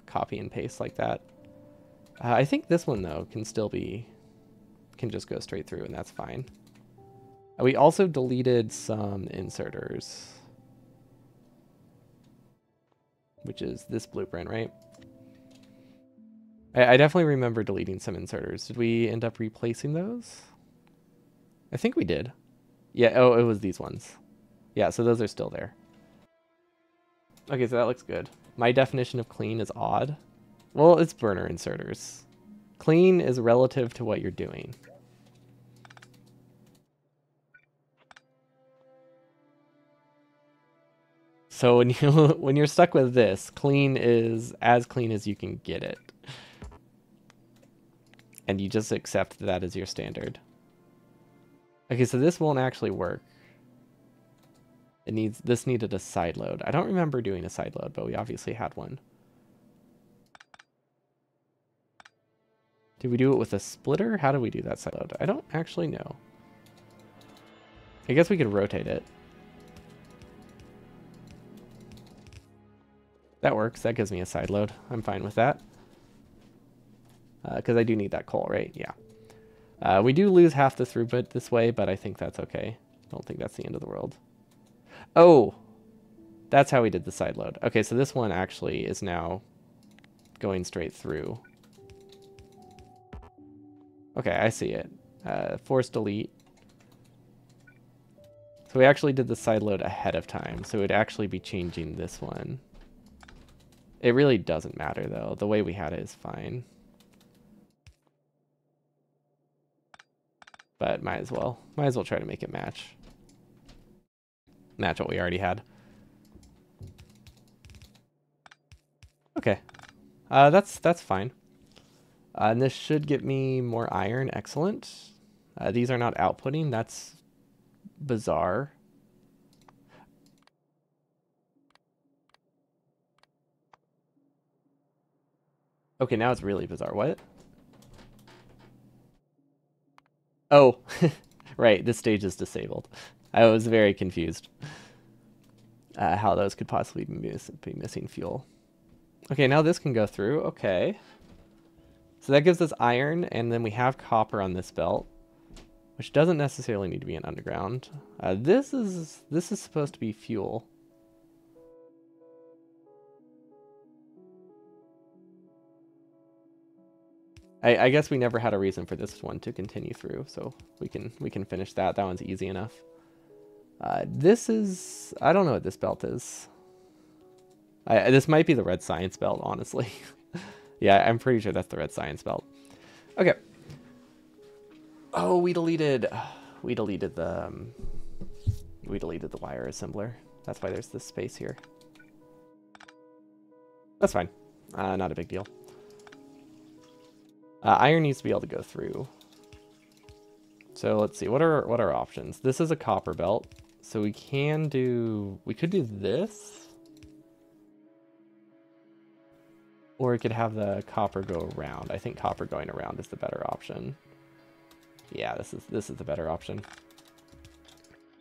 copy and paste like that. I think this one though can still be, can just go straight through, and that's fine. We also deleted some inserters, which is this blueprint, right? I definitely remember deleting some inserters. Did we end up replacing those? I think we did. Yeah, oh, it was these ones. Yeah, so those are still there. Okay, so that looks good. My definition of clean is odd. Well, it's burner inserters. Clean is relative to what you're doing. So when you're stuck with this, clean is as clean as you can get it. And you just accept that as your standard. Okay, so this won't actually work. This needed a side load. I don't remember doing a side load, but we obviously had one. Did we do it with a splitter? How do we do that side load? I don't actually know. I guess we could rotate it. That works. That gives me a side load. I'm fine with that. Because I do need that coal, right? Yeah. We do lose half the throughput this way, but I think that's okay. I don't think that's the end of the world. Oh! That's how we did the side load. Okay, so this one actually is now going straight through. Okay, I see it. Force delete. So we actually did the side load ahead of time, so it would actually be changing this one. It really doesn't matter, though. The way we had it is fine. But might as well try to make it match what we already had. Okay, that's fine. And this should get me more iron. Excellent. These are not outputting. That's bizarre. Okay, now it's really bizarre. What? Oh, right. This stage is disabled. I was very confused how those could possibly be missing fuel. Okay, now this can go through. Okay. So that gives us iron, and then we have copper on this belt, which doesn't necessarily need to be an underground. This is supposed to be fuel. I guess we never had a reason for this one to continue through, so we can finish that. That one's easy enough. This is, I don't know what this belt is. This might be the red science belt, honestly. Yeah, I'm pretty sure that's the red science belt. Okay. Oh, we deleted the wire assembler. That's why there's this space here. That's fine. Not a big deal. Iron needs to be able to go through. So let's see, what are our options? This is a copper belt, so we could do this, or we could have the copper go around. I think copper going around is the better option. Yeah, this is the better option.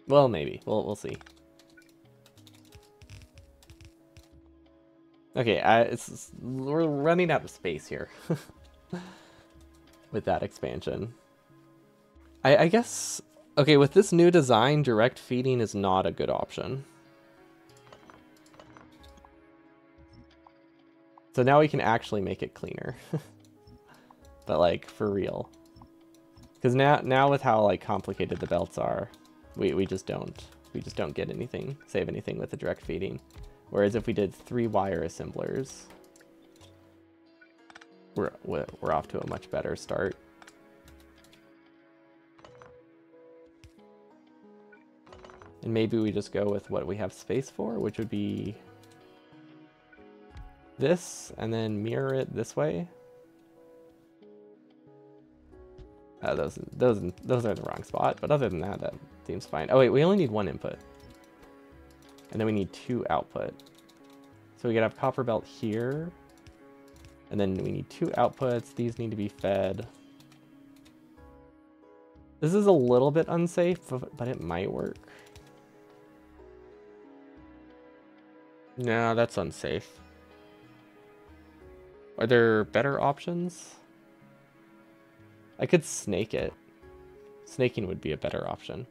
Well, maybe we'll see. Okay, we're running out of space here with that expansion. I guess, okay, with this new design, direct feeding is not a good option. So now we can actually make it cleaner. But like, for real. Because now with how like complicated the belts are, we just don't get anything, save anything with the direct feeding. Whereas if we did 3 wire assemblers, we're off to a much better start. And maybe we just go with what we have space for, which would be this, and then mirror it this way. Those are the wrong spot, but other than that, that seems fine. Oh wait, we only need 1 input. And then we need 2 output. So we could have copper belt here, and then we need 2 outputs. These need to be fed. This is a little bit unsafe, but it might work. No, that's unsafe. Are there better options? I could snake it. Snaking would be a better option.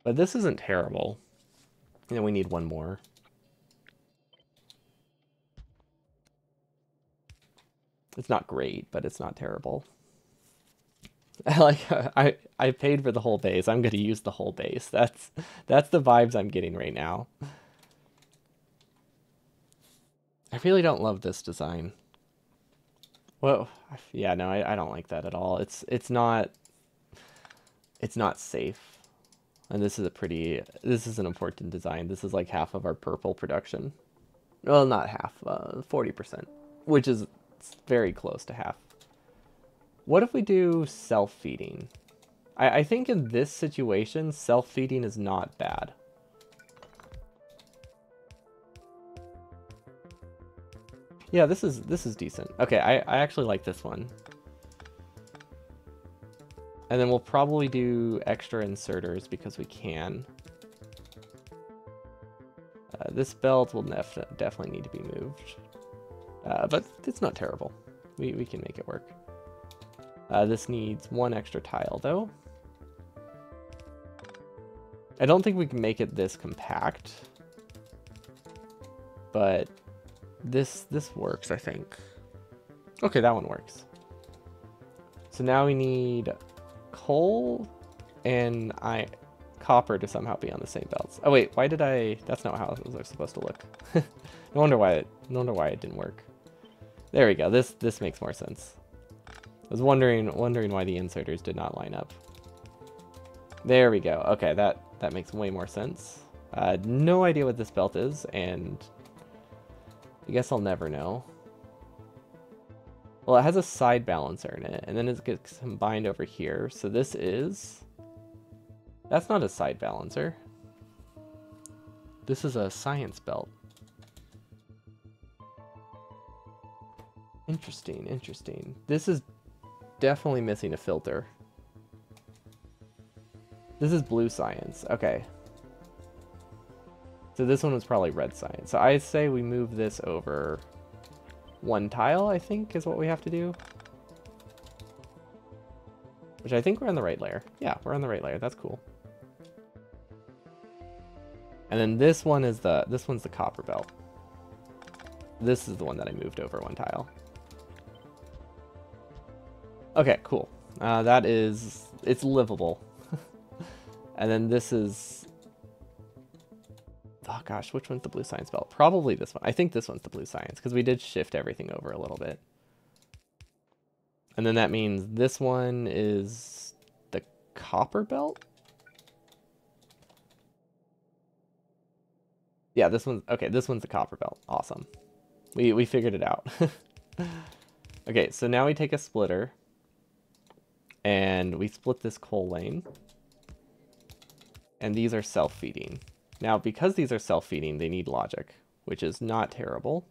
But this isn't terrible. And we need 1 more. It's not great, but it's not terrible. I paid for the whole base. I'm gonna use the whole base. That's the vibes I'm getting right now. I really don't love this design. Well, yeah, no, I don't like that at all. It's not safe. And this is an important design. This is like half of our purple production. Well, not half, 40%, which is very close to half. What if we do self-feeding? I think in this situation, self-feeding is not bad. Yeah, this is decent. Okay, I actually like this one. And then we'll probably do extra inserters because we can. This belt will definitely need to be moved. But it's not terrible. We can make it work. This needs 1 extra tile, though. I don't think we can make it this compact. But this works, I think. Okay, that one works. So now we need coal and copper to somehow be on the same belts. Oh wait, why did that's not how it was supposed to look. No wonder why it didn't work. There we go. This makes more sense. I was wondering why the inserters did not line up. There we go. Okay, that makes way more sense. No idea what this belt is, and I guess I'll never know. Well, it has a side balancer in it, and then it gets combined over here. So that's not a side balancer. This is a science belt. Interesting. This is definitely missing a filter. This is blue science. Okay. So this one was probably red science. So I say we move this over 1 tile, I think, is what we have to do. Which I think we're on the right layer. Yeah, we're on the right layer. That's cool. And then this one's the copper belt. This is the one that I moved over one tile. Okay, cool. It's livable. And then this is, oh gosh, which one's the blue science belt? Probably this one. I think this one's the blue science because we did shift everything over a little bit. And then that means this one is the copper belt? Yeah, this one's the copper belt. Awesome. We figured it out. Okay, so now we take a splitter and we split this coal lane. And these are self-feeding. Now, because these are self-feeding, they need logic, which is not terrible,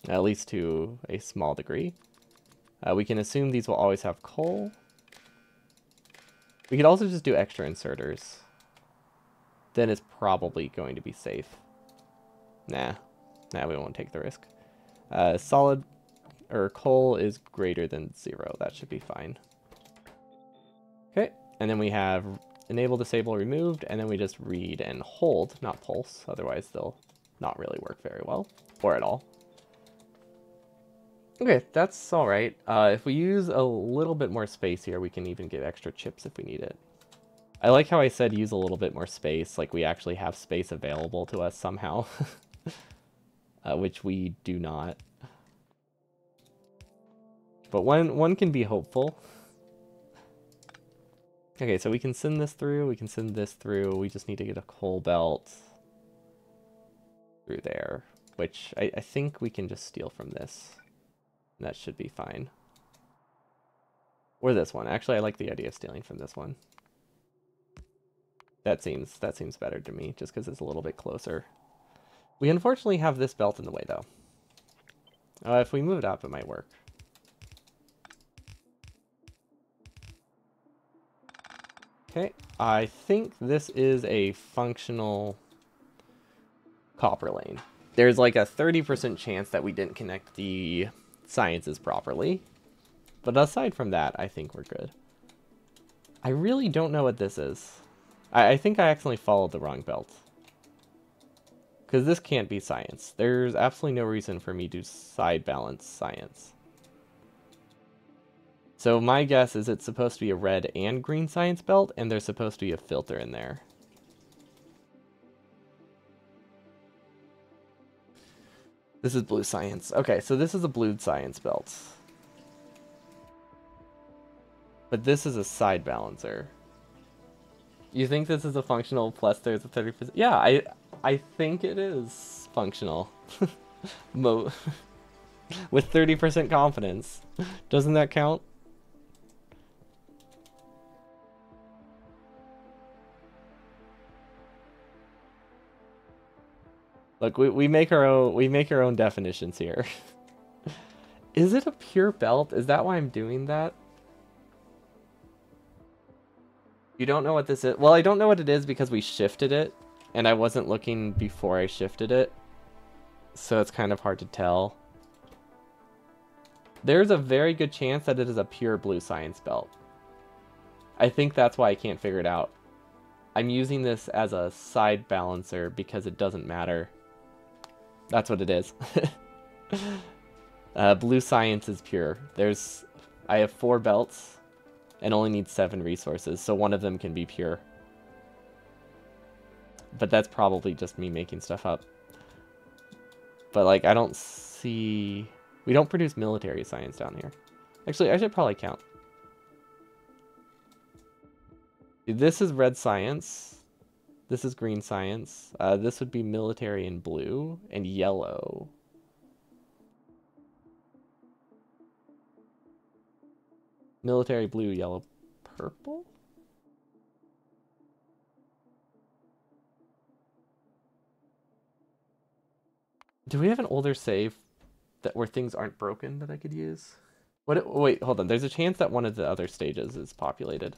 at least to a small degree. We can assume these will always have coal. We could also just do extra inserters. Then it's probably going to be safe. Nah, we won't take the risk. Solid or coal is greater than 0. That should be fine. Okay, and then we have enable, disable, removed, and then we just read and hold, not pulse. Otherwise, they'll not really work very well, or at all. Okay, that's all right. If we use a little bit more space here, we can even get extra chips if we need it. I like how I said use a little bit more space, like we actually have space available to us somehow, which we do not. But one can be hopeful. Okay, so we can send this through, we can send this through, we just need to get a coal belt through there, which I think we can just steal from this. That should be fine. Or this one. Actually, I like the idea of stealing from this one. That seems better to me, just because it's a little bit closer. We unfortunately have this belt in the way, though. If we move it up, it might work. Okay, I think this is a functional copper lane. There's like a 30% chance that we didn't connect the sciences properly. But aside from that, I think we're good. I really don't know what this is. I think I accidentally followed the wrong belt. Because this can't be science. There's absolutely no reason for me to side balance science. So my guess is it's supposed to be a red and green science belt, and there's supposed to be a filter in there. This is blue science. Okay, so this is a blue science belt. But this is a side balancer. You think this is a functional plus there's a 30%? Yeah, I think it is functional. With 30% confidence. Doesn't that count? Look, we make our own definitions here. Is it a pure belt? Is that why I'm doing that? You don't know what this is? Well, I don't know what it is because we shifted it, and I wasn't looking before I shifted it. So it's kind of hard to tell. There's a very good chance that it is a pure blue science belt. I think that's why I can't figure it out. I'm using this as a side balancer because it doesn't matter. That's what it is. Blue science is pure. I have 4 belts and only need 7 resources, so one of them can be pure. But that's probably just me making stuff up. But like, I don't see... We don't produce military science down here. Actually, I should probably count. This is red science. This is green science. This would be military in blue and yellow. Military blue, yellow, purple? Do we have an older save where things aren't broken that I could use? Wait, hold on. There's a chance that one of the other stages is populated.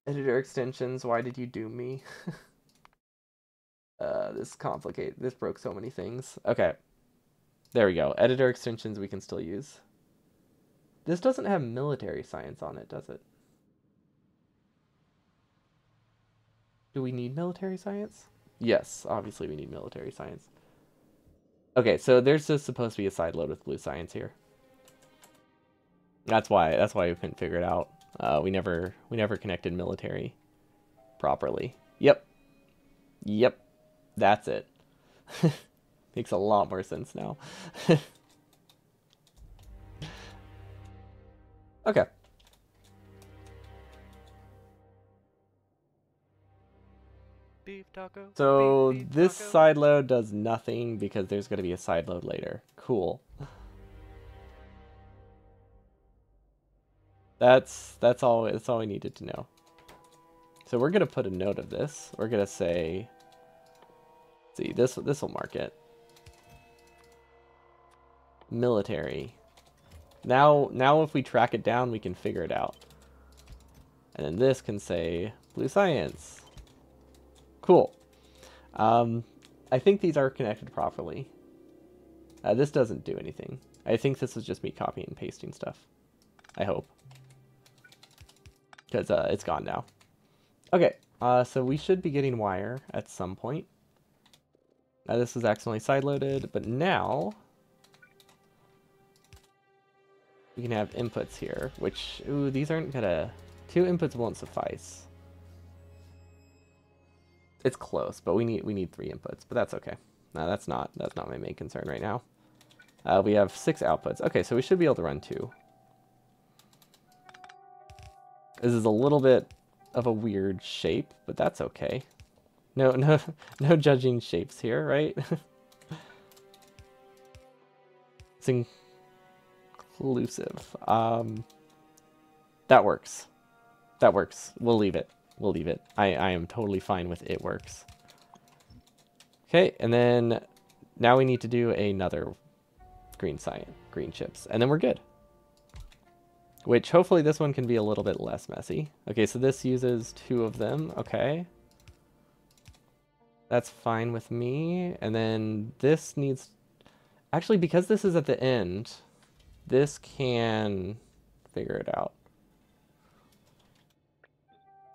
Editor extensions, why did you doom me? This broke so many things. Okay. There we go. Editor extensions we can still use. This doesn't have military science on it, does it? Do we need military science? Yes, obviously we need military science. Okay, so there's just supposed to be a side load with blue science here. That's why we couldn't figure it out. We never connected military properly. Yep. Yep. That's it. Makes a lot more sense now. Okay. Beef taco. So Beef this taco. side load does nothing because there's going to be a side load later. Cool. That's all we needed to know. So we're going to put a note of this. We're going to say, see, this will mark it. Military. Now if we track it down, we can figure it out. And then this can say blue science. Cool. I think these are connected properly. This doesn't do anything. I think this is just me copying and pasting stuff. I hope. Because it's gone now. Okay, so we should be getting wire at some point. This was accidentally sideloaded, but now we can have inputs here, which, ooh, these aren't gonna, 2 inputs won't suffice. It's close, but we need 3 inputs, but that's okay. No, that's not my main concern right now. We have 6 outputs. Okay, so we should be able to run 2. This is a little bit of a weird shape, but that's okay. No judging shapes here, right? It's inclusive. That works. That works. We'll leave it. We'll leave it. I am totally fine with it works. Okay, and then now we need to do another green chips, and then we're good. Which hopefully this one can be a little bit less messy. Okay, so this uses 2 of them. Okay. That's fine with me. And then this needs... Actually, because this is at the end, this can figure it out.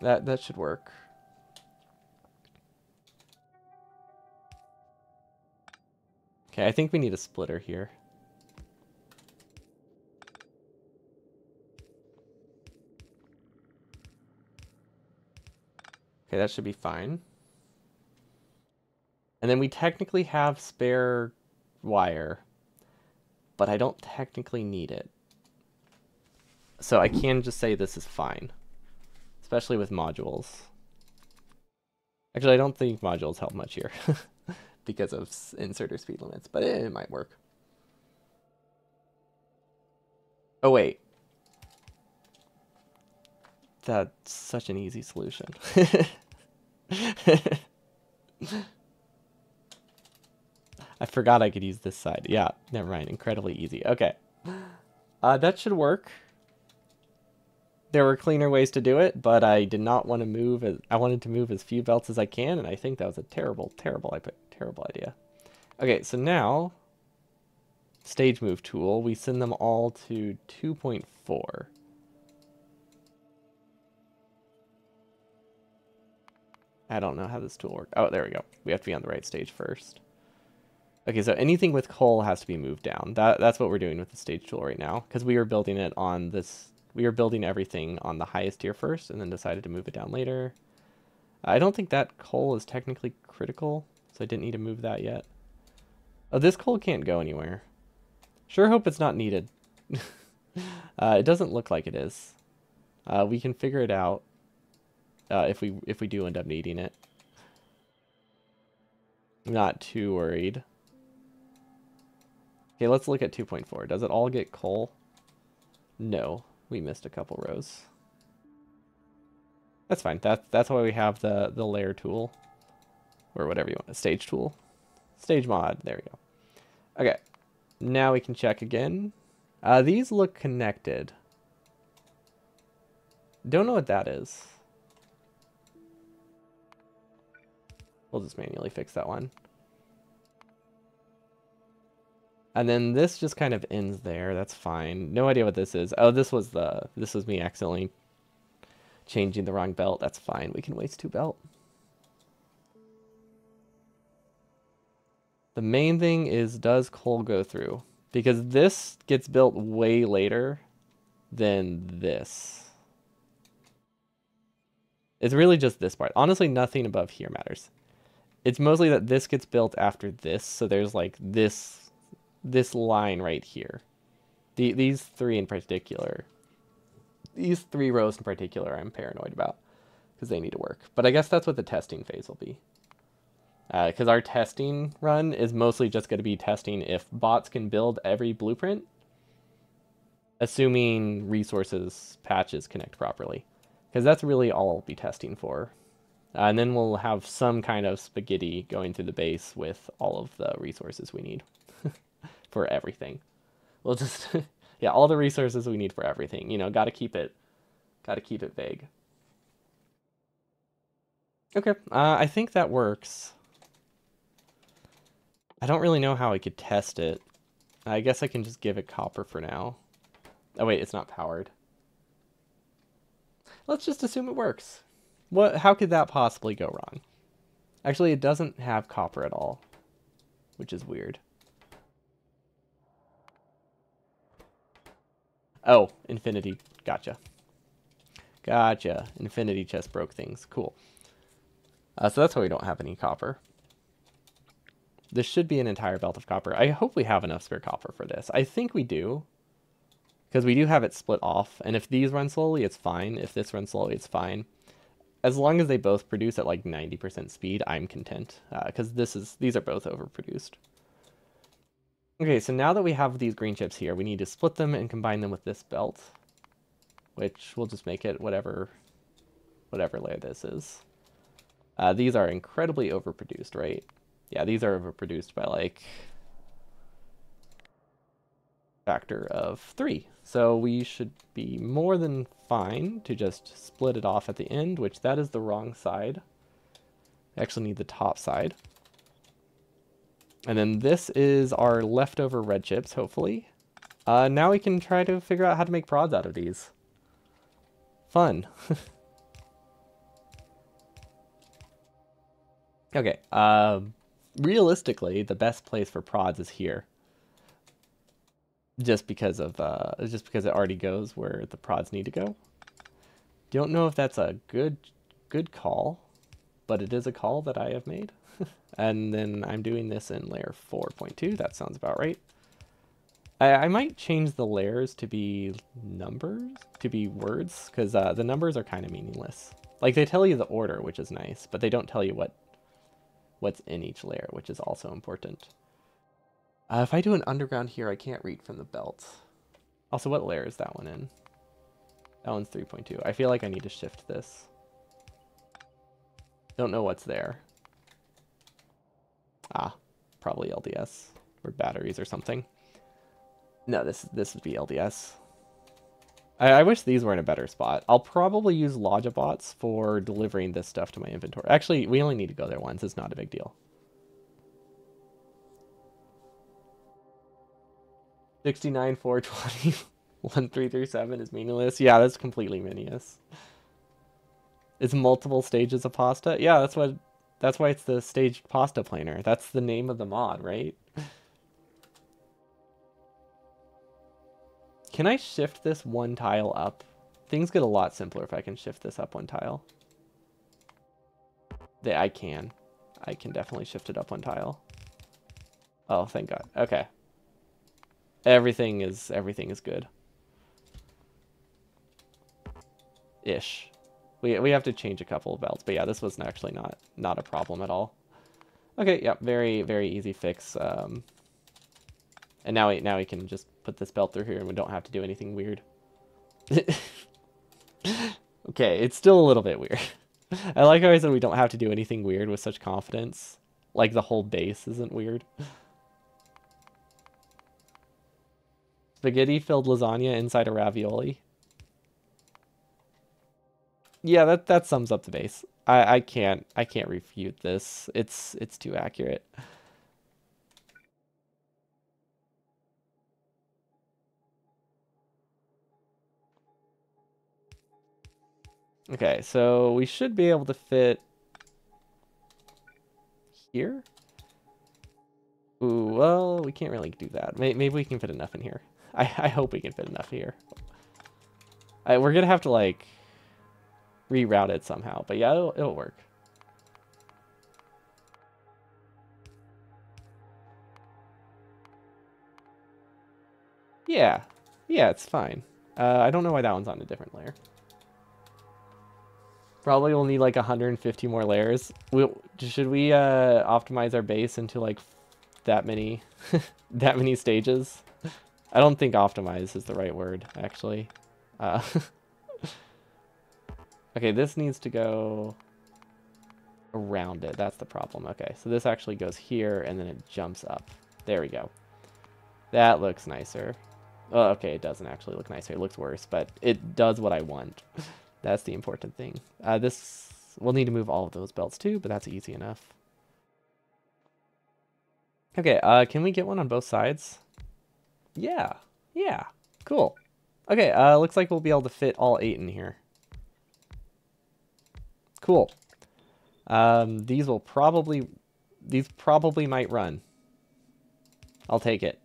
That should work. Okay, I think we need a splitter here. Okay, that should be fine. And then we technically have spare wire, but I don't technically need it. So I can just say this is fine, especially with modules. Actually, I don't think modules help much here because of inserter speed limits, but it might work. Oh, wait. That's such an easy solution. I forgot I could use this side. Yeah, never mind. Incredibly easy. Okay. That should work. There were cleaner ways to do it, but I did not want to move. I wanted to move as few belts as I can, and I think that was a terrible idea. Okay, so now, stage move tool, we send them all to 2.4. I don't know how this tool works. Oh, there we go. We have to be on the right stage first. Okay, so anything with coal has to be moved down. That's what we're doing with the stage tool right now, because we are building it on this. We are building everything on the highest tier first, and then decided to move it down later. I don't think that coal is technically critical, so I didn't need to move that yet. Oh, this coal can't go anywhere. Sure hope it's not needed. It doesn't look like it is. We can figure it out if we do end up needing it. I'm not too worried. Okay, let's look at 2.4. Does it all get coal? No, we missed a couple rows. That's fine. That's why we have the layer tool, or whatever you want, a stage tool, stage mod. There we go. Okay, now we can check again. These look connected. Don't know what that is. We'll just manually fix that one. And then this just kind of ends there. That's fine. No idea what this is. Oh, this was me accidentally changing the wrong belt. That's fine. We can waste 2 belt. The main thing is, does coal go through? Because this gets built way later than this. It's really just this part. Honestly, nothing above here matters. It's mostly that this gets built after this, so there's like this line right here. These three in particular. These 3 rows in particular I'm paranoid about because they need to work. But I guess that's what the testing phase will be. Because our testing run is mostly just going to be testing if bots can build every blueprint, assuming resources patches connect properly. Because that's really all I'll be testing for. And then we'll have some kind of spaghetti going through the base with all of the resources we need for everything. We'll just, yeah, all the resources we need for everything. You know, gotta keep it vague. Okay, I think that works. I don't really know how I could test it. I guess I can just give it copper for now. Oh wait, it's not powered. Let's just assume it works. How could that possibly go wrong? Actually, it doesn't have copper at all, which is weird. Oh, infinity. Gotcha. Gotcha. Infinity chest broke things. Cool. So that's why we don't have any copper. This should be an entire belt of copper. I hope we have enough spare copper for this. I think we do. Because we do have it split off. And if these run slowly, it's fine. If this runs slowly, it's fine. As long as they both produce at like 90% speed, I'm content. Because these are both overproduced. Okay, so now that we have these green chips here, we need to split them and combine them with this belt. Which we'll just make it whatever layer this is. These are incredibly overproduced, right? Yeah, these are overproduced by like factor of 3. So we should be more than fine to just split it off at the end, which that is the wrong side. I actually need the top side. And then this is our leftover red chips, hopefully. Now we can try to figure out how to make prods out of these. Fun. Okay, realistically, the best place for prods is here. Just because it already goes where the prods need to go. Don't know if that's a good call, but it is a call that I have made. And then I'm doing this in layer 4.2. That sounds about right. I might change the layers to be words, because the numbers are kind of meaningless. Like, they tell you the order, which is nice, but they don't tell you what's in each layer, which is also important. If I do an underground here, I can't read from the belt. Also, what layer is that one in? That one's 3.2. I feel like I need to shift this. Don't know what's there. Ah, probably LDS or batteries or something. No, this would be LDS. I wish these were in a better spot. I'll probably use Logibots for delivering this stuff to my inventory. Actually, we only need to go there once. It's not a big deal. 69, 420, 1337 is meaningless. Yeah, that's completely meaningless. It's multiple stages of pasta. Yeah, that's why it's the staged pasta planer. That's the name of the mod, right? Can I shift this one tile up? Things get a lot simpler if I can shift this up one tile. I can. I can definitely shift it up one tile. Oh, thank God. Okay. Everything is good. Ish. We have to change a couple of belts, but yeah, this was actually not a problem at all. Okay, yep, very, very easy fix. And now we can just put this belt through here and we don't have to do anything weird. Okay, it's still a little bit weird. I like how I said we don't have to do anything weird with such confidence. Like the whole base isn't weird. Spaghetti filled lasagna inside a ravioli. Yeah, that sums up the base. I can't refute this. It's too accurate. Okay, so we should be able to fit here. Ooh, well, we can't really do that. Maybe we can fit enough in here. I hope we can fit enough here. We're gonna have to, like, reroute it somehow. But yeah, it'll work. Yeah. Yeah, it's fine. I don't know why that one's on a different layer. Probably we'll need like 150 more layers. Should we optimize our base into like that many that many stages? I don't think optimize is the right word, actually. Uh, okay, this needs to go around it. That's the problem. Okay, so this actually goes here and then it jumps up. There we go. That looks nicer. Oh, okay, it doesn't actually look nicer. It looks worse, but it does what I want. That's the important thing. We'll need to move all of those belts too, but that's easy enough. Okay, can we get one on both sides? Yeah, yeah, cool. Okay, looks like we'll be able to fit all 8 in here. Cool. These probably might run. I'll take it.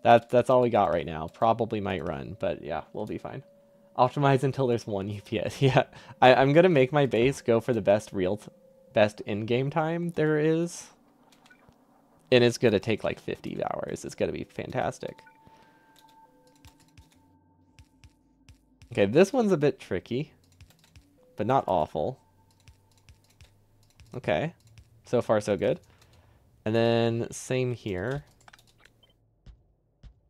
That's all we got right now. Probably might run, but yeah, we'll be fine. Optimize until there's 1 UPS. Yeah, I'm gonna make my base go for the best in-game time there is. And it's gonna take like 50 hours. It's gonna be fantastic. Okay, this one's a bit tricky, but not awful. Okay, so far so good. And then same here.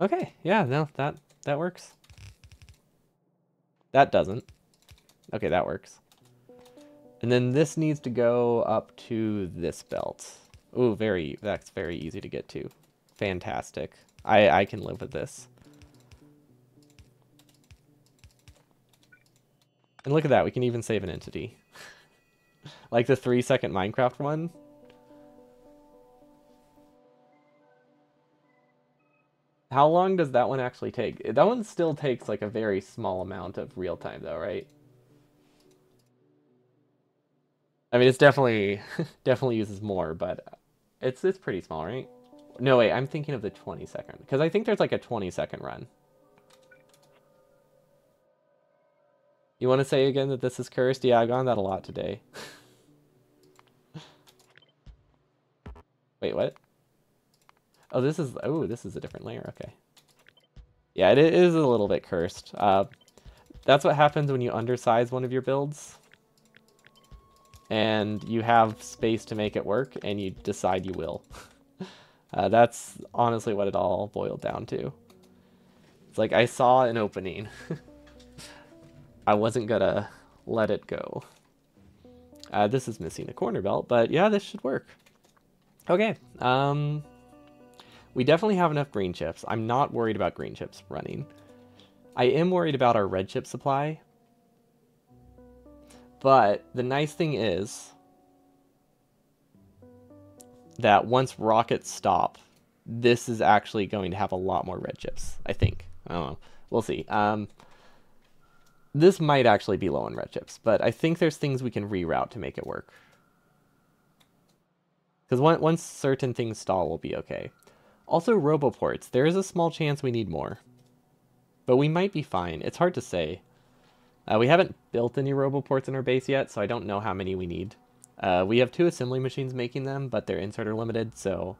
Okay, yeah, no, that works. That doesn't. Okay, that works. And then this needs to go up to this belt. Ooh, that's very easy to get to. Fantastic. I can live with this. And look at that, we can even save an entity. Like the 3-second Minecraft one. How long does that one actually take? That one still takes like a very small amount of real time though, right? I mean, it's definitely definitely uses more, but it's pretty small, right? No, wait, I'm thinking of the 20-second because I think there's like a 20-second run. You want to say again that this is cursed? Yeah, I've gone that a lot today. Wait, what? Oh, this is a different layer. Okay. Yeah, it is a little bit cursed. That's what happens when you undersize one of your builds. And you have space to make it work, and you decide you will. That's honestly what it all boiled down to. It's like I saw an opening. I wasn't gonna let it go. This is missing a corner belt, but yeah, this should work. Okay. We definitely have enough green chips. I'm not worried about green chips running. I am worried about our red chip supply. But the nice thing is that once rockets stop, this is actually going to have a lot more red chips, I think. I don't know. We'll see. This might actually be low on red chips, but I think there's things we can reroute to make it work. Because once certain things stall, we'll be okay. Also, roboports. There is a small chance we need more. But we might be fine. It's hard to say. We haven't built any roboports in our base yet, so I don't know how many we need. We have 2 assembly machines making them, but they're inserter limited, so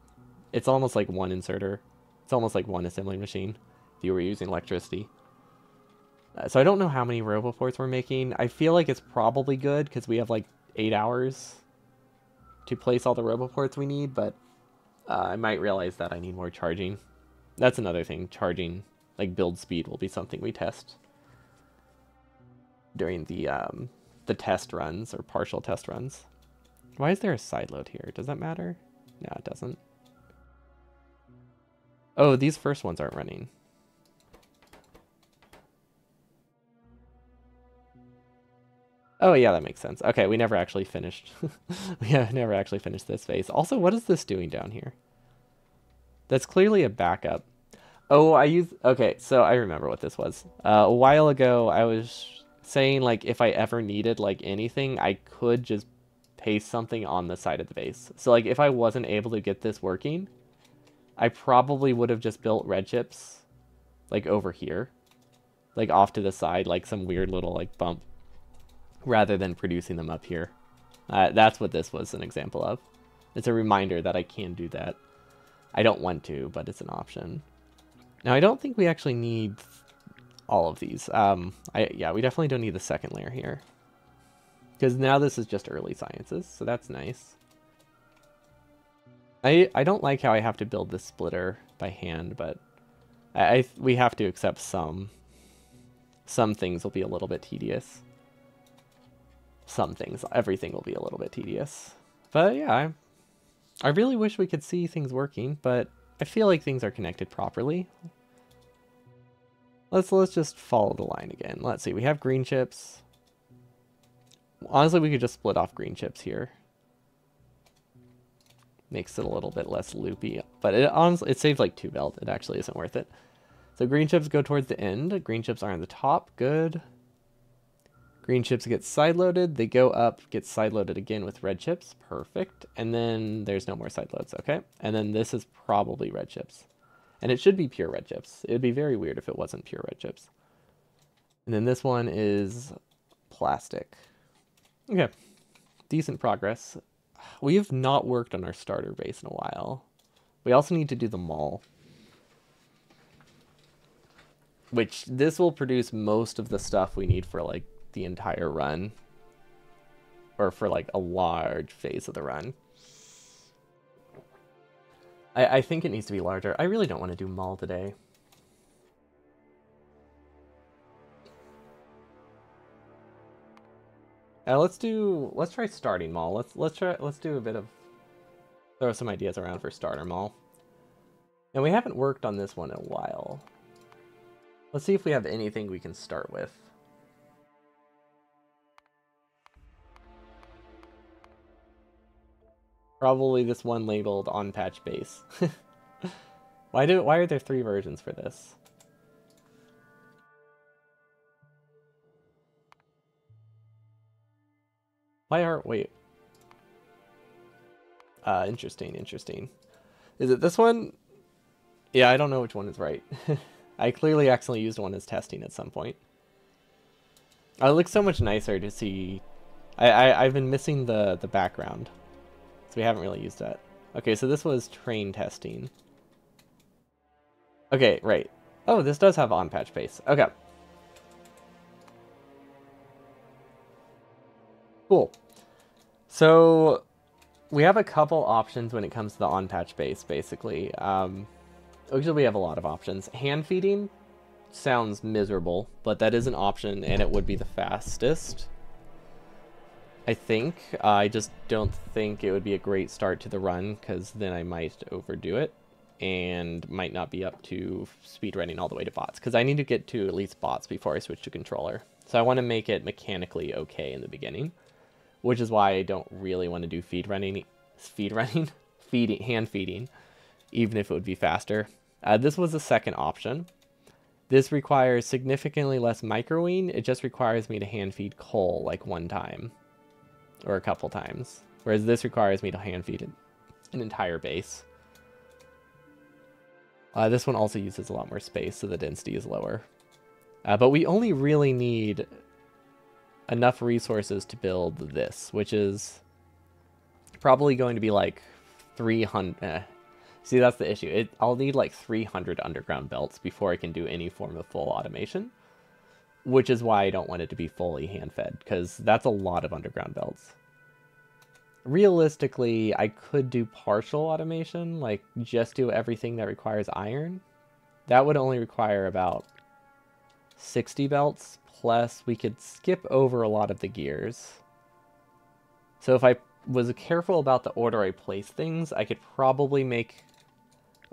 it's almost like 1 inserter. It's almost like 1 assembly machine if you were using electricity. So I don't know how many roboports we're making. I feel like it's probably good because we have like 8 hours to place all the roboports we need, but I might realize that I need more charging. That's another thing. Charging, like build speed, will be something we test during the test runs or partial test runs. Why is there a side load here? Does that matter? No, it doesn't. Oh, these first ones aren't running. Oh yeah, that makes sense. Okay, we never actually finished. We have never actually finished this phase. Also, what is this doing down here? That's clearly a backup. Oh, okay, so I remember what this was. A while ago, I was saying like if I ever needed like anything, I could just paste something on the side of the base. So like if I wasn't able to get this working, I probably would have just built red chips like over here, like off to the side, like some weird little like bump, rather than producing them up here. That's what this was an example of. It's a reminder that I can do that. I don't want to, but it's an option. Now I don't think we actually need all of these. Yeah, we definitely don't need the second layer here, because now this is just early sciences, so that's nice. I don't like how I have to build this splitter by hand, but we have to accept some things will be a little bit tedious. Some things, everything will be a little bit tedious. But yeah, I really wish we could see things working, but I feel like things are connected properly. Let's just follow the line again. Let's see, we have green chips. Honestly, we could just split off green chips here. Makes it a little bit less loopy, but it saves like 2 belt. It actually isn't worth it. So green chips go towards the end. Green chips are on the top. Good. Green chips get side-loaded. They go up, get side-loaded again with red chips. Perfect. And then there's no more side loads. Okay. And then this is probably red chips. And it should be pure red chips. It would be very weird if it wasn't pure red chips. And then this one is plastic. Okay. Decent progress. We have not worked on our starter base in a while. We also need to do the mall, which this will produce most of the stuff we need for like the entire run, or for like a large phase of the run. I think it needs to be larger. I really don't want to do mall today. Let's try starting mall. Let's do a bit of, throw some ideas around for starter mall. And we haven't worked on this one in a while. Let's see if we have anything we can start with. Probably this one labeled on patch base. Why are there 3 versions for this? Wait. Interesting. Is it this one? Yeah, I don't know which one is right. I clearly accidentally used one as testing at some point. It looks so much nicer to see. I've been missing the background, so we haven't really used that. Okay, so this was train testing. Okay, right. Oh, this does have on-patch base. Okay. Cool. So we have a couple options when it comes to the on-patch base, basically. Actually, we have a lot of options. Hand feeding sounds miserable, but that is an option, and it would be the fastest, I think. I just don't think it would be a great start to the run, because then I might overdo it and might not be up to speedrunning all the way to bots, because I need to get to at least bots before I switch to controller. So I want to make it mechanically okay in the beginning, which is why I don't really want to do hand feeding, even if it would be faster. This was the second option. This requires significantly less microwing. It just requires me to hand feed coal like one time or a couple times, whereas this requires me to hand feed an entire base. This one also uses a lot more space, so the density is lower. But we only really need enough resources to build this, which is probably going to be like 300. See, that's the issue. I'll need like 300 underground belts before I can do any form of full automation, which is why I don't want it to be fully hand-fed, because that's a lot of underground belts. Realistically, I could do partial automation, like just do everything that requires iron. That would only require about 60 belts, plus we could skip over a lot of the gears. So if I was careful about the order I place things, I could probably make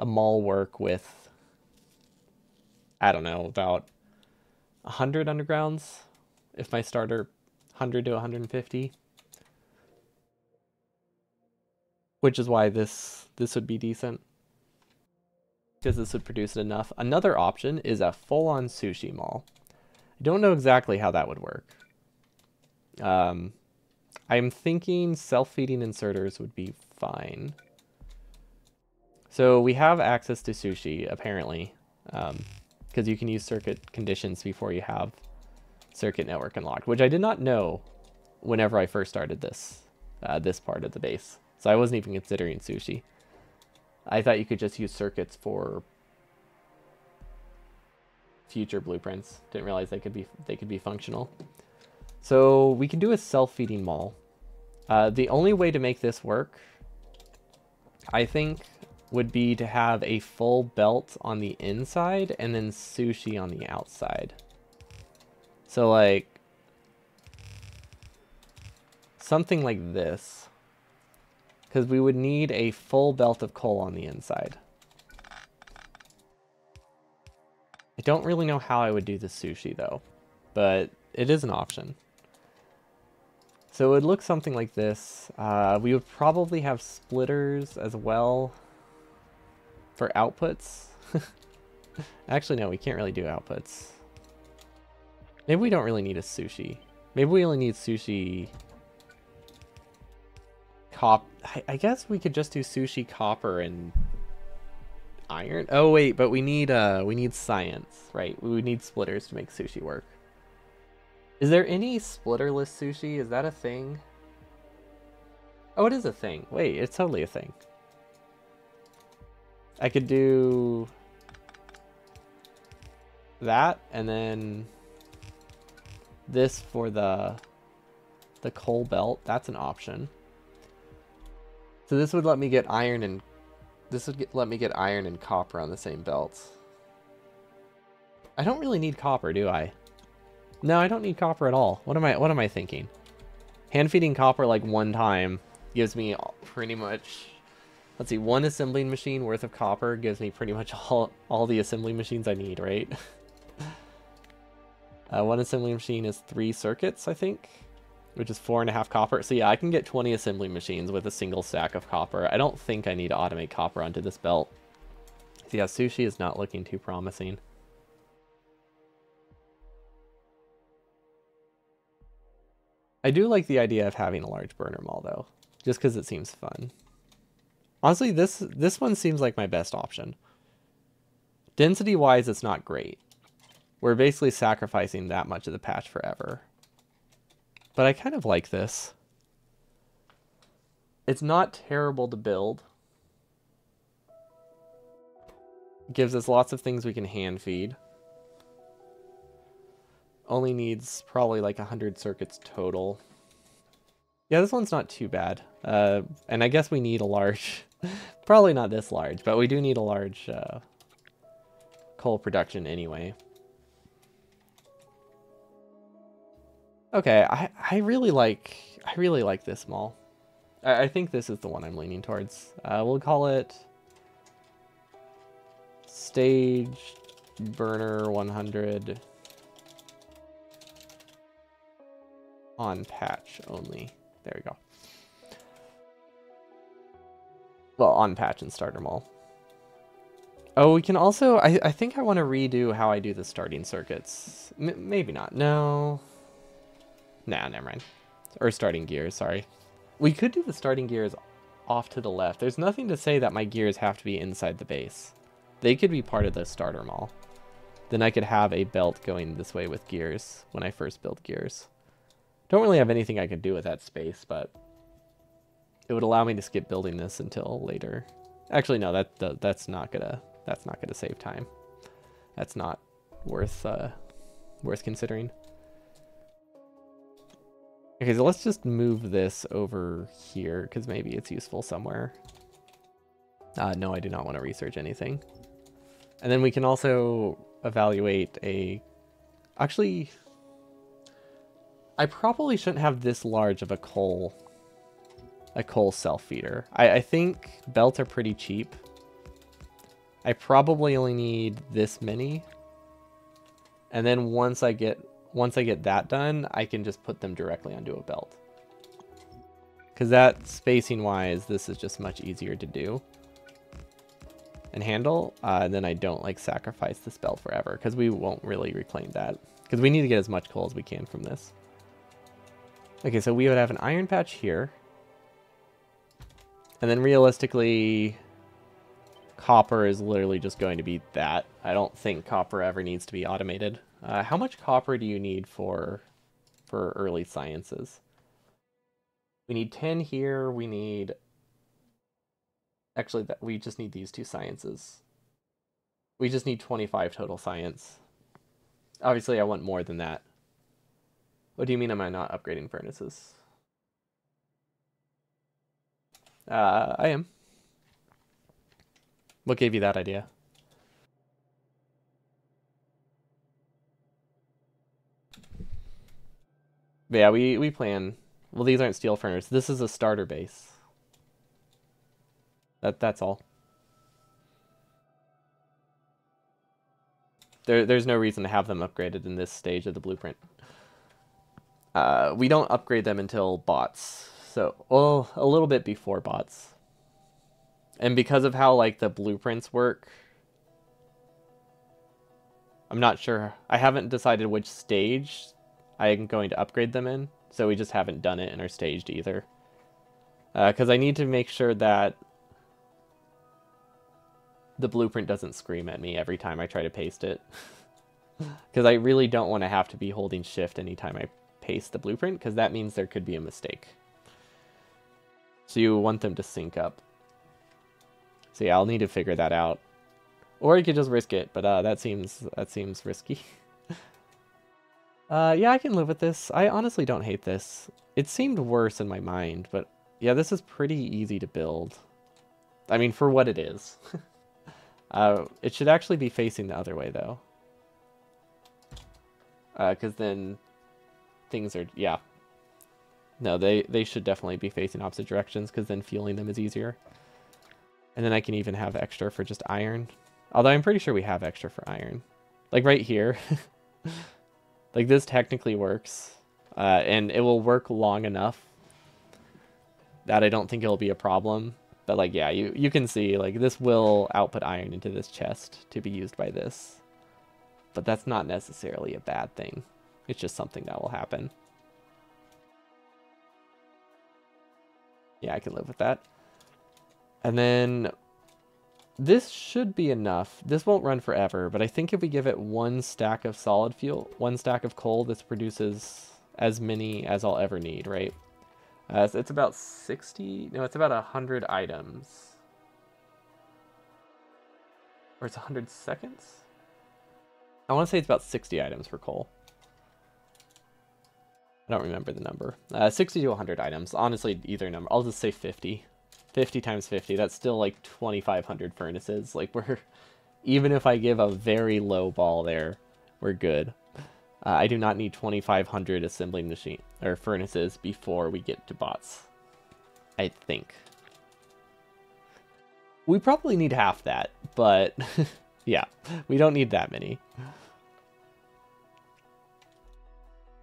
a mall work with, I don't know, about 100 undergrounds, if my starter 100 to 150. Which is why this would be decent, because this would produce it enough. Another option is a full-on sushi mall. I don't know exactly how that would work. I'm thinking self-feeding inserters would be fine. So we have access to sushi, apparently, because you can use circuit conditions before you have circuit network unlocked, which I did not know whenever I first started this part of the base. So I wasn't even considering sushi. I thought you could just use circuits for future blueprints. Didn't realize they could be functional. So we can do a self-feeding mall. The only way to make this work, I think, would be to have a full belt on the inside and then sushi on the outside. So like something like this, because we would need a full belt of coal on the inside. I don't really know how I would do the sushi though, but it is an option. So it would look something like this. We would probably have splitters as well for outputs. Actually, no, we can't really do outputs. Maybe we don't really need a sushi. Maybe we only need sushi I guess we could just do sushi, copper, and iron. Oh wait, but we need science, right? We would need splitters to make sushi work. Is there any splitterless sushi? Is that a thing? Oh, it is a thing. Wait, it's totally a thing. I could do that, and then this for the coal belt. That's an option. So this would let me get iron and let me get iron and copper on the same belt. I don't really need copper, do I? No, I don't need copper at all. What am I thinking? Hand feeding copper like one time gives me pretty much, let's see, one assembling machine worth of copper gives me pretty much all the assembly machines I need, right? One assembly machine is 3 circuits, I think, which is 4.5 copper. So yeah, I can get 20 assembly machines with a single stack of copper. I don't think I need to automate copper onto this belt. So yeah, sushi is not looking too promising. I do like the idea of having a large burner mall though, just because it seems fun. Honestly, this one seems like my best option. Density-wise, it's not great. We're basically sacrificing that much of the patch forever. But I kind of like this. It's not terrible to build. It gives us lots of things we can hand feed. Only needs probably like 100 circuits total. Yeah, this one's not too bad. And I guess we need a large, probably not this large, but we do need a large coal production anyway. Okay, I really like this mall. I think this is the one I'm leaning towards. We'll call it Stage Burner 100 on patch only. There we go. Well, on patch and starter mall. Oh, we can also, I think I want to redo how I do the starting circuits. Maybe not. No. Nah, never mind. Or starting gears, sorry. We could do the starting gears off to the left. There's nothing to say that my gears have to be inside the base. They could be part of the starter mall. Then I could have a belt going this way with gears when I first build gears. Don't really have anything I could do with that space, but it would allow me to skip building this until later. Actually, no, that's not gonna save time. That's not worth considering. Okay, so let's just move this over here because maybe it's useful somewhere. No, I do not want to research anything. And then we can also evaluate a. Actually, I probably shouldn't have this large of a coal self-feeder. I think belts are pretty cheap. I probably only need this many. And then once I get that done, I can just put them directly onto a belt. Because that, spacing-wise, this is just much easier to do and handle. And then I don't like sacrifice this belt forever because we won't really reclaim that. Because we need to get as much coal as we can from this. Okay, so we would have an iron patch here. And then realistically, copper is literally just going to be that. I don't think copper ever needs to be automated. How much copper do you need for early sciences? We need 10 here. We need... Actually, that we just need these two sciences. We just need 25 total science. Obviously, I want more than that. What do you mean am I not upgrading furnaces? I am. What gave you that idea? But yeah, we plan... Well, these aren't steel furnaces. This is a starter base. That's all. There's no reason to have them upgraded in this stage of the blueprint. We don't upgrade them until bots. So, well, a little bit before bots. And because of how, like, the blueprints work, I'm not sure. I haven't decided which stage I am going to upgrade them in, so we just haven't done it in our staged either. Because I need to make sure that the blueprint doesn't scream at me every time I try to paste it. Because I really don't want to have to be holding shift anytime I paste the blueprint, because that means there could be a mistake. So you want them to sync up. So yeah, I'll need to figure that out. Or you could just risk it, but that seems risky. Yeah, I can live with this. I honestly don't hate this. It seemed worse in my mind, but yeah, this is pretty easy to build. I mean, for what it is. It should actually be facing the other way, though. Because then things are, yeah. No, they should definitely be facing opposite directions, because then fueling them is easier. And then I can even have extra for just iron. Although I'm pretty sure we have extra for iron. Like right here. Like this technically works. And it will work long enough that I don't think it'll be a problem. But like, yeah, you can see, like, this will output iron into this chest to be used by this. But that's not necessarily a bad thing. It's just something that will happen. Yeah, I can live with that. And then this should be enough. This won't run forever, but I think if we give it one stack of solid fuel, one stack of coal, this produces as many as I'll ever need, right? So it's about 60, no, it's about 100 items. Or it's 100 seconds? I want to say it's about 60 items for coal. I don't remember the number. 60 to 100 items. Honestly, either number. I'll just say 50. 50 times 50. That's still like 2,500 furnaces. Like, even if I give a very low ball there, we're good. I do not need 2,500 assembling machine or furnaces before we get to bots. I think. We probably need half that, but yeah, we don't need that many.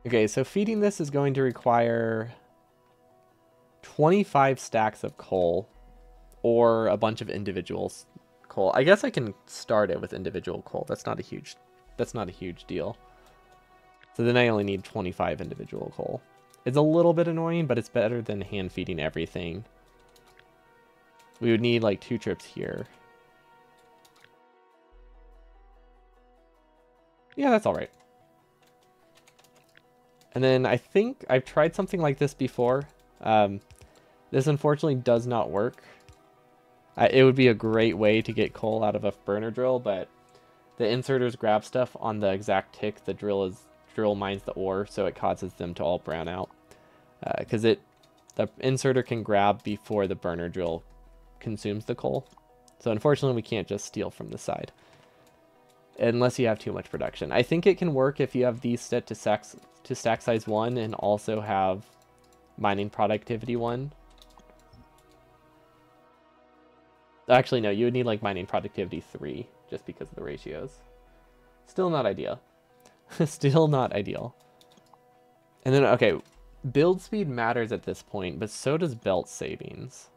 Okay, so feeding this is going to require 25 stacks of coal or a bunch of individual coal. I guess I can start it with individual coal. That's not a huge deal. So then I only need 25 individual coal. It's a little bit annoying, but it's better than hand feeding everything. We would need like 2 trips here. Yeah, that's all right. And then I think I've tried something like this before. This unfortunately does not work. It would be a great way to get coal out of a burner drill, but the inserters grab stuff on the exact tick the drill mines the ore, so it causes them to all brown out. Because the inserter can grab before the burner drill consumes the coal. So unfortunately we can't just steal from the side. Unless you have too much production. I think it can work if you have these set to stack size 1 and also have mining productivity 1. Actually, no, you would need like mining productivity 3 just because of the ratios. Still not ideal. Still not ideal. And then, okay, build speed matters at this point, but so does belt savings.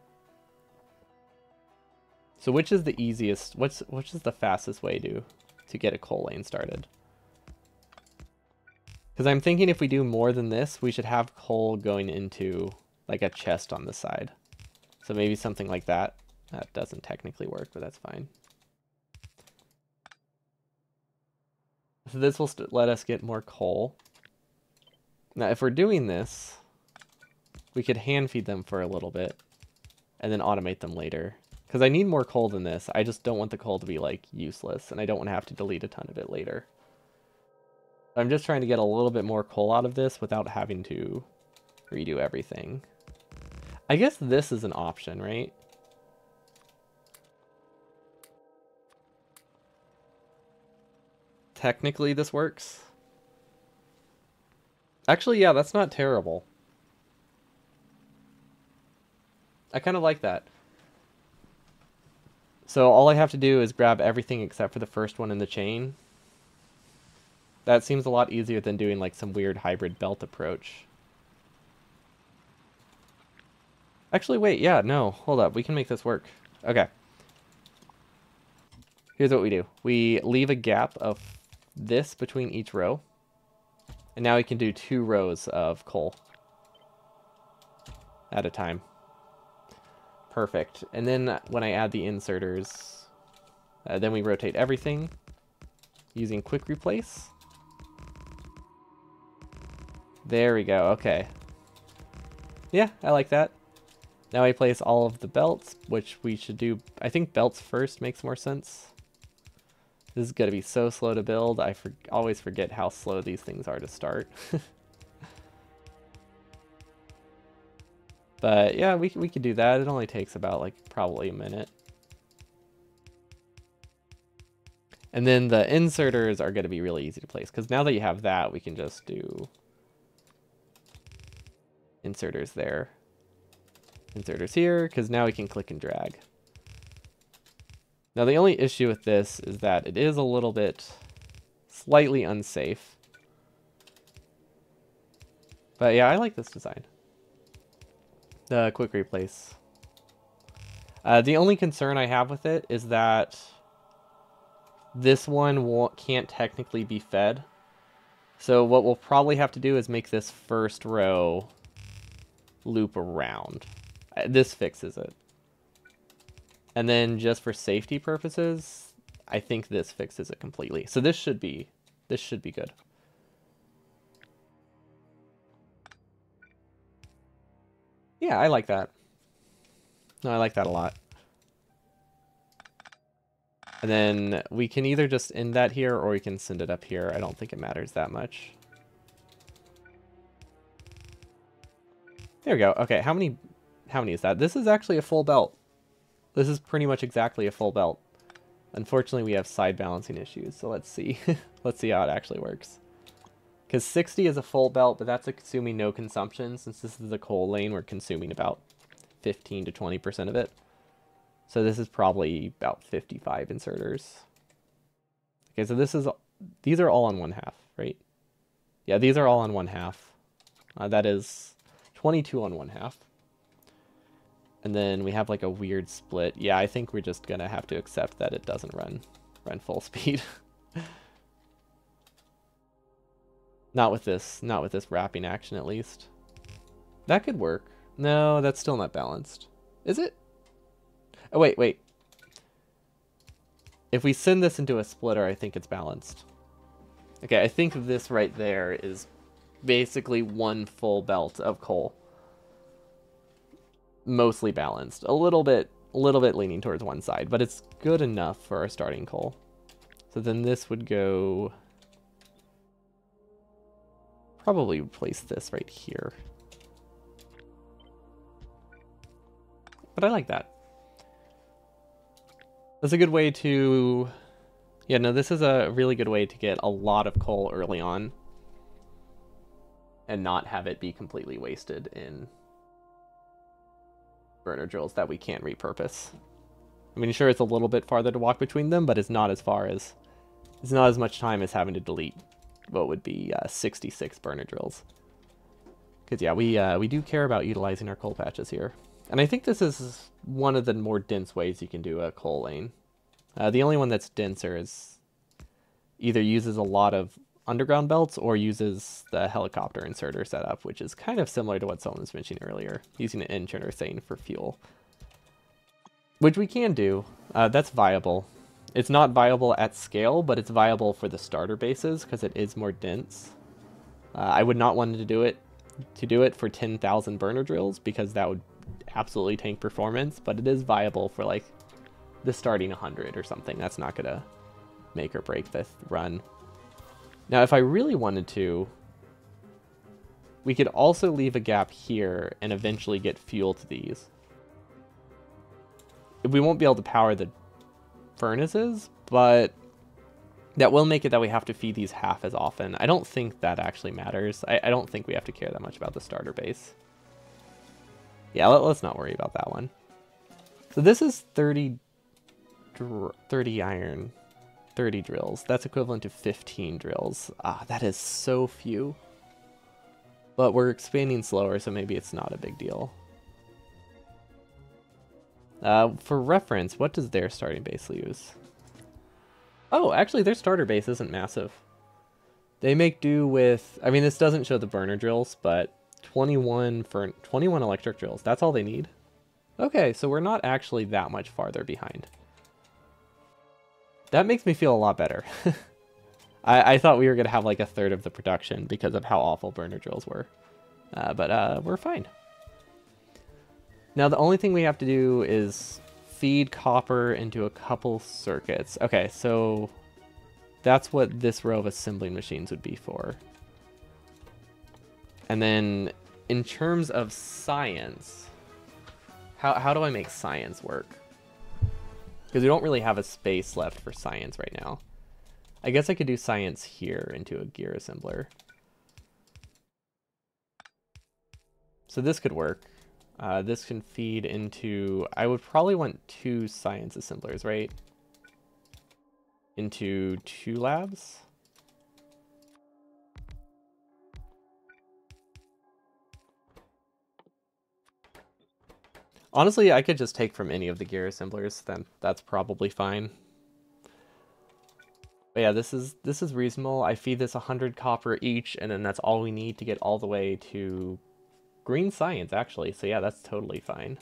So which is the easiest, which is the fastest way to get a coal lane started? Because I'm thinking if we do more than this, we should have coal going into like a chest on the side. So maybe something like that. That doesn't technically work, but that's fine. So this will let us get more coal. Now, if we're doing this, we could hand feed them for a little bit and then automate them later. Because I need more coal than this. I just don't want the coal to be like useless, and I don't want to have to delete a ton of it later. I'm just trying to get a little bit more coal out of this without having to redo everything. I guess this is an option, right? Technically, this works. Actually, yeah, that's not terrible. I kind of like that. So all I have to do is grab everything except for the first one in the chain. That seems a lot easier than doing like some weird hybrid belt approach. Actually, wait, yeah, no, hold up. We can make this work. Okay. Here's what we do. We leave a gap of this between each row. And now we can do 2 rows of coal at a time. Perfect. And then when I add the inserters, then we rotate everything using quick replace. There we go. Okay. Yeah, I like that. Now I place all of the belts, which we should do. I think belts first makes more sense. This is going to be so slow to build. I always forget how slow these things are to start. But yeah, we could do that. It only takes about like probably a minute. And then the inserters are going to be really easy to place, because now that you have that, we can just do inserters there. Inserters here, because now we can click and drag. Now the only issue with this is that it is a little bit slightly unsafe. But yeah, I like this design. The quick replace. The only concern I have with it is that this one can't technically be fed. So what we'll probably have to do is make this first row loop around. This fixes it. And then just for safety purposes, I think this fixes it completely. So this should be good. Yeah, I like that. No, I like that a lot. And then we can either just end that here or we can send it up here. I don't think it matters that much. There we go. Okay, how many is that? This is actually a full belt. This is pretty much exactly a full belt. Unfortunately, we have side balancing issues, so let's see. Let's see how it actually works. Because 60 is a full belt, but that's assuming no consumption. Since this is a coal lane, we're consuming about 15 to 20% of it. So this is probably about 55 inserters. Okay, so these are all on 1/2, right? Yeah, these are all on 1/2. That is 22 on 1/2. And then we have like a weird split. Yeah, I think we're just gonna have to accept that it doesn't run full speed. Not with this wrapping action at least. That could work. No, that's still not balanced. Is it? Oh, wait. If we send this into a splitter, I think it's balanced. Okay, I think this right there is basically one full belt of coal. Mostly balanced. A little bit leaning towards one side, but it's good enough for our starting coal. So then this would go... Probably replace this right here. But I like that. That's a good way to... Yeah, no, this is a really good way to get a lot of coal early on. And not have it be completely wasted in burner drills that we can't repurpose. I mean, sure, it's a little bit farther to walk between them, but it's not as far as... It's not as much time as having to delete what would be 66 burner drills. Because, yeah, we do care about utilizing our coal patches here. And I think this is one of the more dense ways you can do a coal lane. The only one that's denser is either uses a lot of underground belts or uses the helicopter inserter setup, which is kind of similar to what someone was mentioning earlier, using an inserter thing for fuel. Which we can do. That's viable. It's not viable at scale, but it's viable for the starter bases because it is more dense. I would not want to do it for 10,000 burner drills because that would absolutely tank performance, but it is viable for like the starting 100 or something. That's not gonna make or break the run. Now, if I really wanted to, we could also leave a gap here and eventually get fuel to these. We won't be able to power the furnaces, but that will make it that we have to feed these half as often. I don't think that actually matters. I don't think we have to care that much about the starter base. Yeah, let's not worry about that one. So this is 30 iron, 30 drills. That's equivalent to 15 drills. Ah, that is so few. But we're expanding slower, so maybe it's not a big deal. For reference, what does their starting base use? Oh, actually, their starter base isn't massive. They make do with... I mean, this doesn't show the burner drills, but 21 electric drills. That's all they need. Okay, so we're not actually that much farther behind. That makes me feel a lot better. I thought we were going to have like a third of the production because of how awful burner drills were. But we're fine. Now, the only thing we have to do is feed copper into a couple circuits. Okay, so that's what this row of assembling machines would be for. And then in terms of science, how do I make science work? Because we don't really have a space left for science right now. I guess I could do science here into a gear assembler. So this could work. This can feed into... I would probably want 2 science assemblers, right? Into 2 labs. Honestly, I could just take from any of the gear assemblers, then that's probably fine. But yeah, this is reasonable. I feed this 100 copper each, and then that's all we need to get all the way to green science, actually. So yeah, that's totally fine.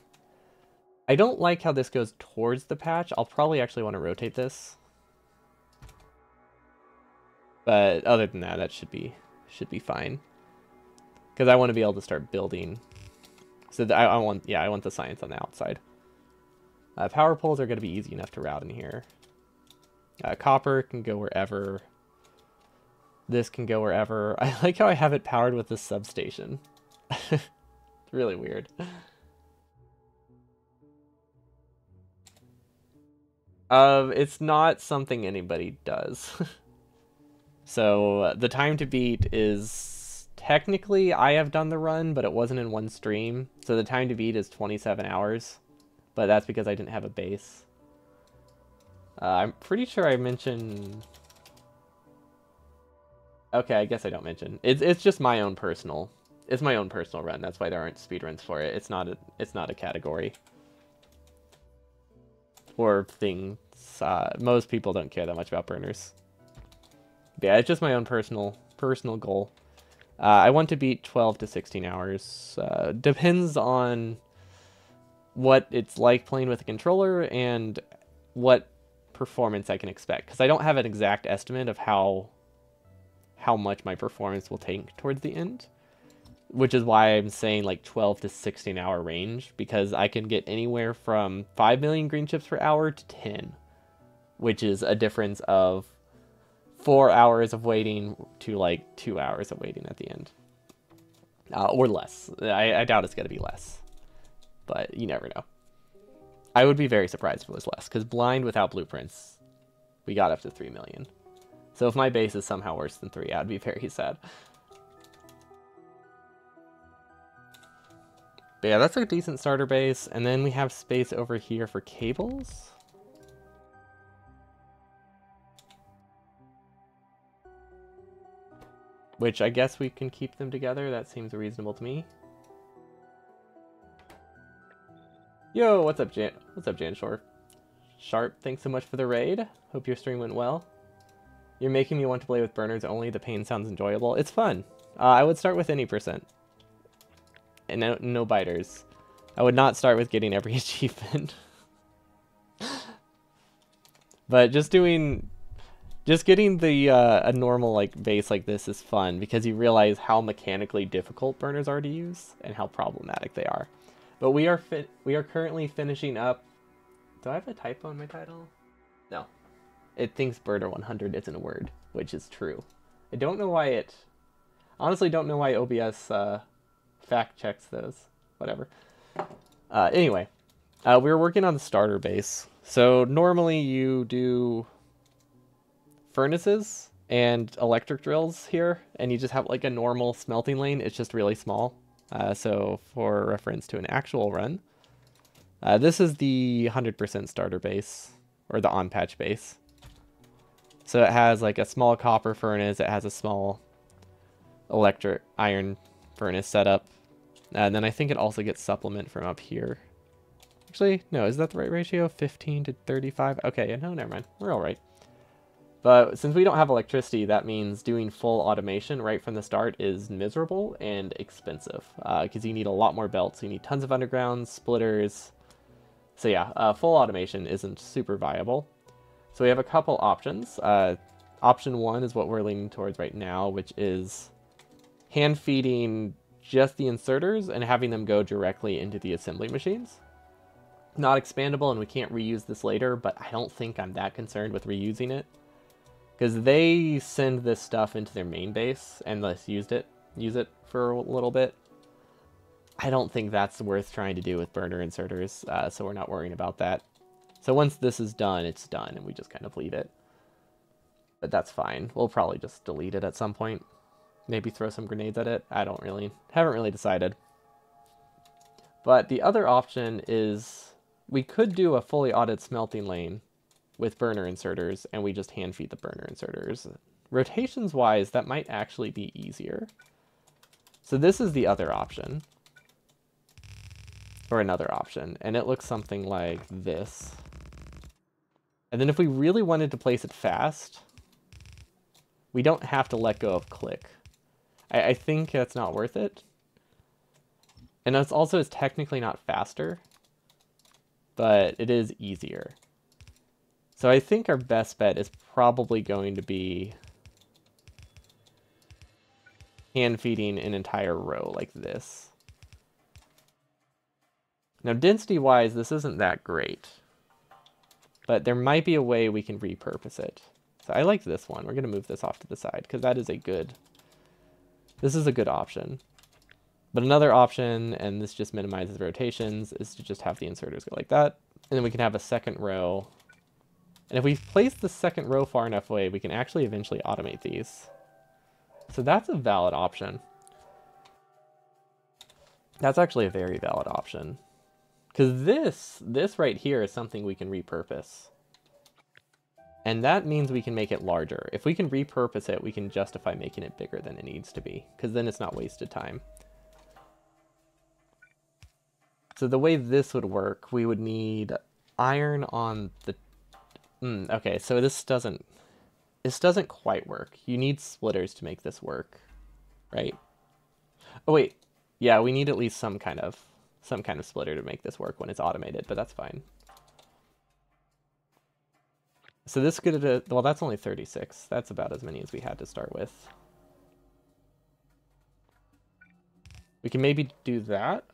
I don't like how this goes towards the patch. I'll probably actually want to rotate this. But other than that, that should be fine. Because I want to be able to start building. So I want the science on the outside. Power poles are going to be easy enough to route in here. Copper can go wherever. This can go wherever. I like how I have it powered with this substation. It's really weird. It's not something anybody does. So the time to beat is technically I have done the run, but it wasn't in one stream. So the time to beat is 27 hours, but that's because I didn't have a base. I'm pretty sure I mentioned... Okay, I guess I don't mention. It's just my own personal. It's my own personal run. That's why there aren't speedruns for it. It's not a category. Or things. Most people don't care that much about burners. But yeah, it's just my own personal goal. I want to beat 12 to 16 hours. Depends on what it's like playing with a controller and what performance I can expect. Because I don't have an exact estimate of how much my performance will take towards the end. Which is why I'm saying like 12 to 16 hour range. Because I can get anywhere from 5 million green chips per hour to 10. Which is a difference of 4 hours of waiting to like 2 hours of waiting at the end. Or less. I doubt it's going to be less. But you never know. I would be very surprised if it was less. Because blind without blueprints, we got up to 3 million. So if my base is somehow worse than 3, I'd be very sad. But yeah, that's a decent starter base. And then we have space over here for cables. Which I guess we can keep them together. That seems reasonable to me. Yo, what's up, Jan Shore? Sharp, thanks so much for the raid. Hope your stream went well. You're making me want to play with burners only. The pain sounds enjoyable. It's fun. I would start with any percent. And no biters. I would not start with getting every achievement. But just getting the a normal like base like this is fun because you realize how mechanically difficult burners are to use and how problematic they are. But we are currently finishing up. Do I have a typo in my title? No. It thinks Burner 100 isn't a word, which is true. I don't know why it... Honestly, don't know why OBS fact checks those. Whatever. Anyway, we were working on the starter base. So normally you do furnaces and electric drills here, and you just have like a normal smelting lane. It's just really small. So for reference to an actual run, this is the 100% starter base, or the on-patch base. So it has like a small copper furnace, it has a small electric iron furnace setup, and then I think it also gets supplement from up here. Actually, no, is that the right ratio? 15 to 35? Okay, no, never mind. We're all right. But since we don't have electricity, that means doing full automation right from the start is miserable and expensive, because you need a lot more belts. You need tons of undergrounds, splitters. So yeah, full automation isn't super viable. So we have a couple options. Option one is what we're leaning towards right now, which is hand feeding just the inserters and having them go directly into the assembly machines. Not expandable, and we can't reuse this later, but I don't think I'm that concerned with reusing it, because they send this stuff into their main base and let's use it for a little bit. I don't think that's worth trying to do with burner inserters, so we're not worrying about that. So once this is done, it's done, and we just kind of leave it. But that's fine. We'll probably just delete it at some point. Maybe throw some grenades at it. Haven't really decided. But the other option is we could do a fully audited smelting lane with burner inserters, and we just hand feed the burner inserters. Rotations wise, that might actually be easier. So this is the other option. Or another option, and it looks something like this. And then if we really wanted to place it fast, we don't have to let go of click. I think that's not worth it. And it's also is technically not faster, but it is easier. So I think our best bet is probably going to be hand feeding an entire row like this. Now density-wise, this isn't that great, but there might be a way we can repurpose it. So I like this one. We're going to move this off to the side because that is this is a good option. But another option, and this just minimizes rotations, is to just have the inserters go like that, and then we can have a second row. And if we place the second row far enough away, we can actually eventually automate these. So that's a valid option. That's actually a very valid option. Because this right here is something we can repurpose. And that means we can make it larger. If we can repurpose it, we can justify making it bigger than it needs to be, because then it's not wasted time. So the way this would work, we would need iron on the... okay, so this doesn't quite work. You need splitters to make this work, right? Oh wait, yeah, we need at least some kind of splitter to make this work when it's automated, but that's fine. So this could, well, that's only 36. That's about as many as we had to start with. We can maybe do that.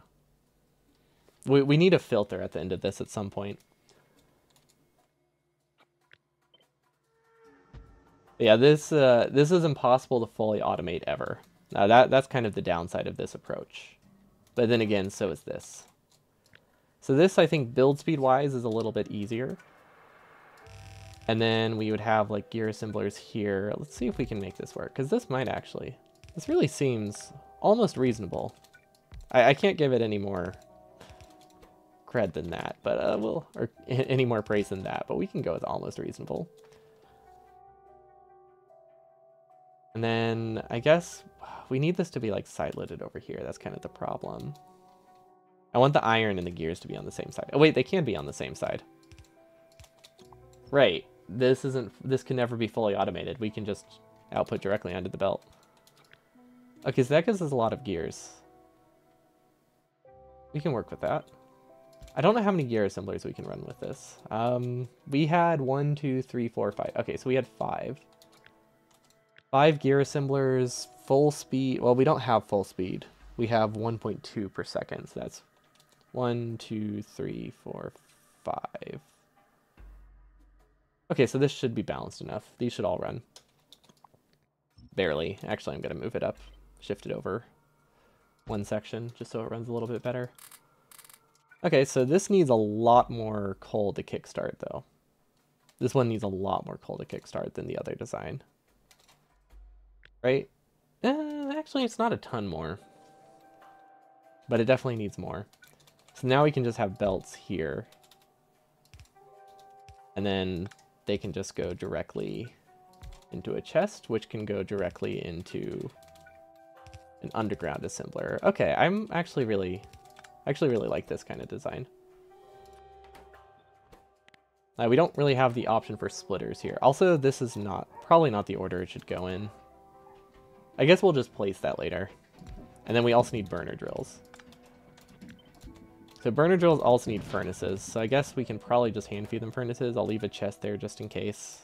We need a filter at the end of this at some point. Yeah, this is impossible to fully automate ever. That's kind of the downside of this approach. But then again, so is this. So this, I think, build speed wise is a little bit easier. And then we would have like gear assemblers here. Let's see if we can make this work, because this might actually, this really seems almost reasonable. I can't give it any more cred than that, but or any more praise than that, but we can go with almost reasonable. And then I guess we need this to be like side-loaded over here. That's kind of the problem. I want the iron and the gears to be on the same side. Oh wait, they can be on the same side. Right. this can never be fully automated. We can just output directly onto the belt. Okay, so that gives us a lot of gears. We can work with that. I don't know how many gear assemblers we can run with this. We had 1, 2, 3, 4, 5. Okay, so we had 5. 5 gear assemblers, full speed. Well, we don't have full speed. We have 1.2 per second. So that's 1, 2, 3, 4, 5. Okay, so this should be balanced enough. These should all run. Barely. Actually, I'm going to move it up. Shift it over one section just so it runs a little bit better. Okay, so this needs a lot more coal to kickstart, though. This one needs a lot more coal to kickstart than the other design. Right? Actually, it's not a ton more. But it definitely needs more. So now we can just have belts here. And then they can just go directly into a chest, which can go directly into an underground assembler. Okay, I'm actually really like this kind of design. We don't really have the option for splitters here. Also, this is probably not the order it should go in. I guess we'll just place that later. And then we also need burner drills. So burner drills also need furnaces, so I guess we can probably just hand feed them furnaces. I'll leave a chest there just in case.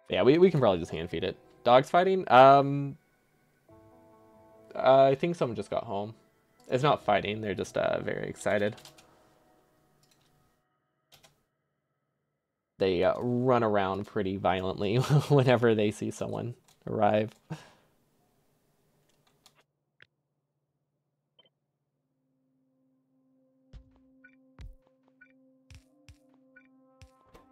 Yeah, we can probably just hand feed it. Dogs fighting? I think someone just got home. It's not fighting, they're just very excited. They run around pretty violently whenever they see someone arrive.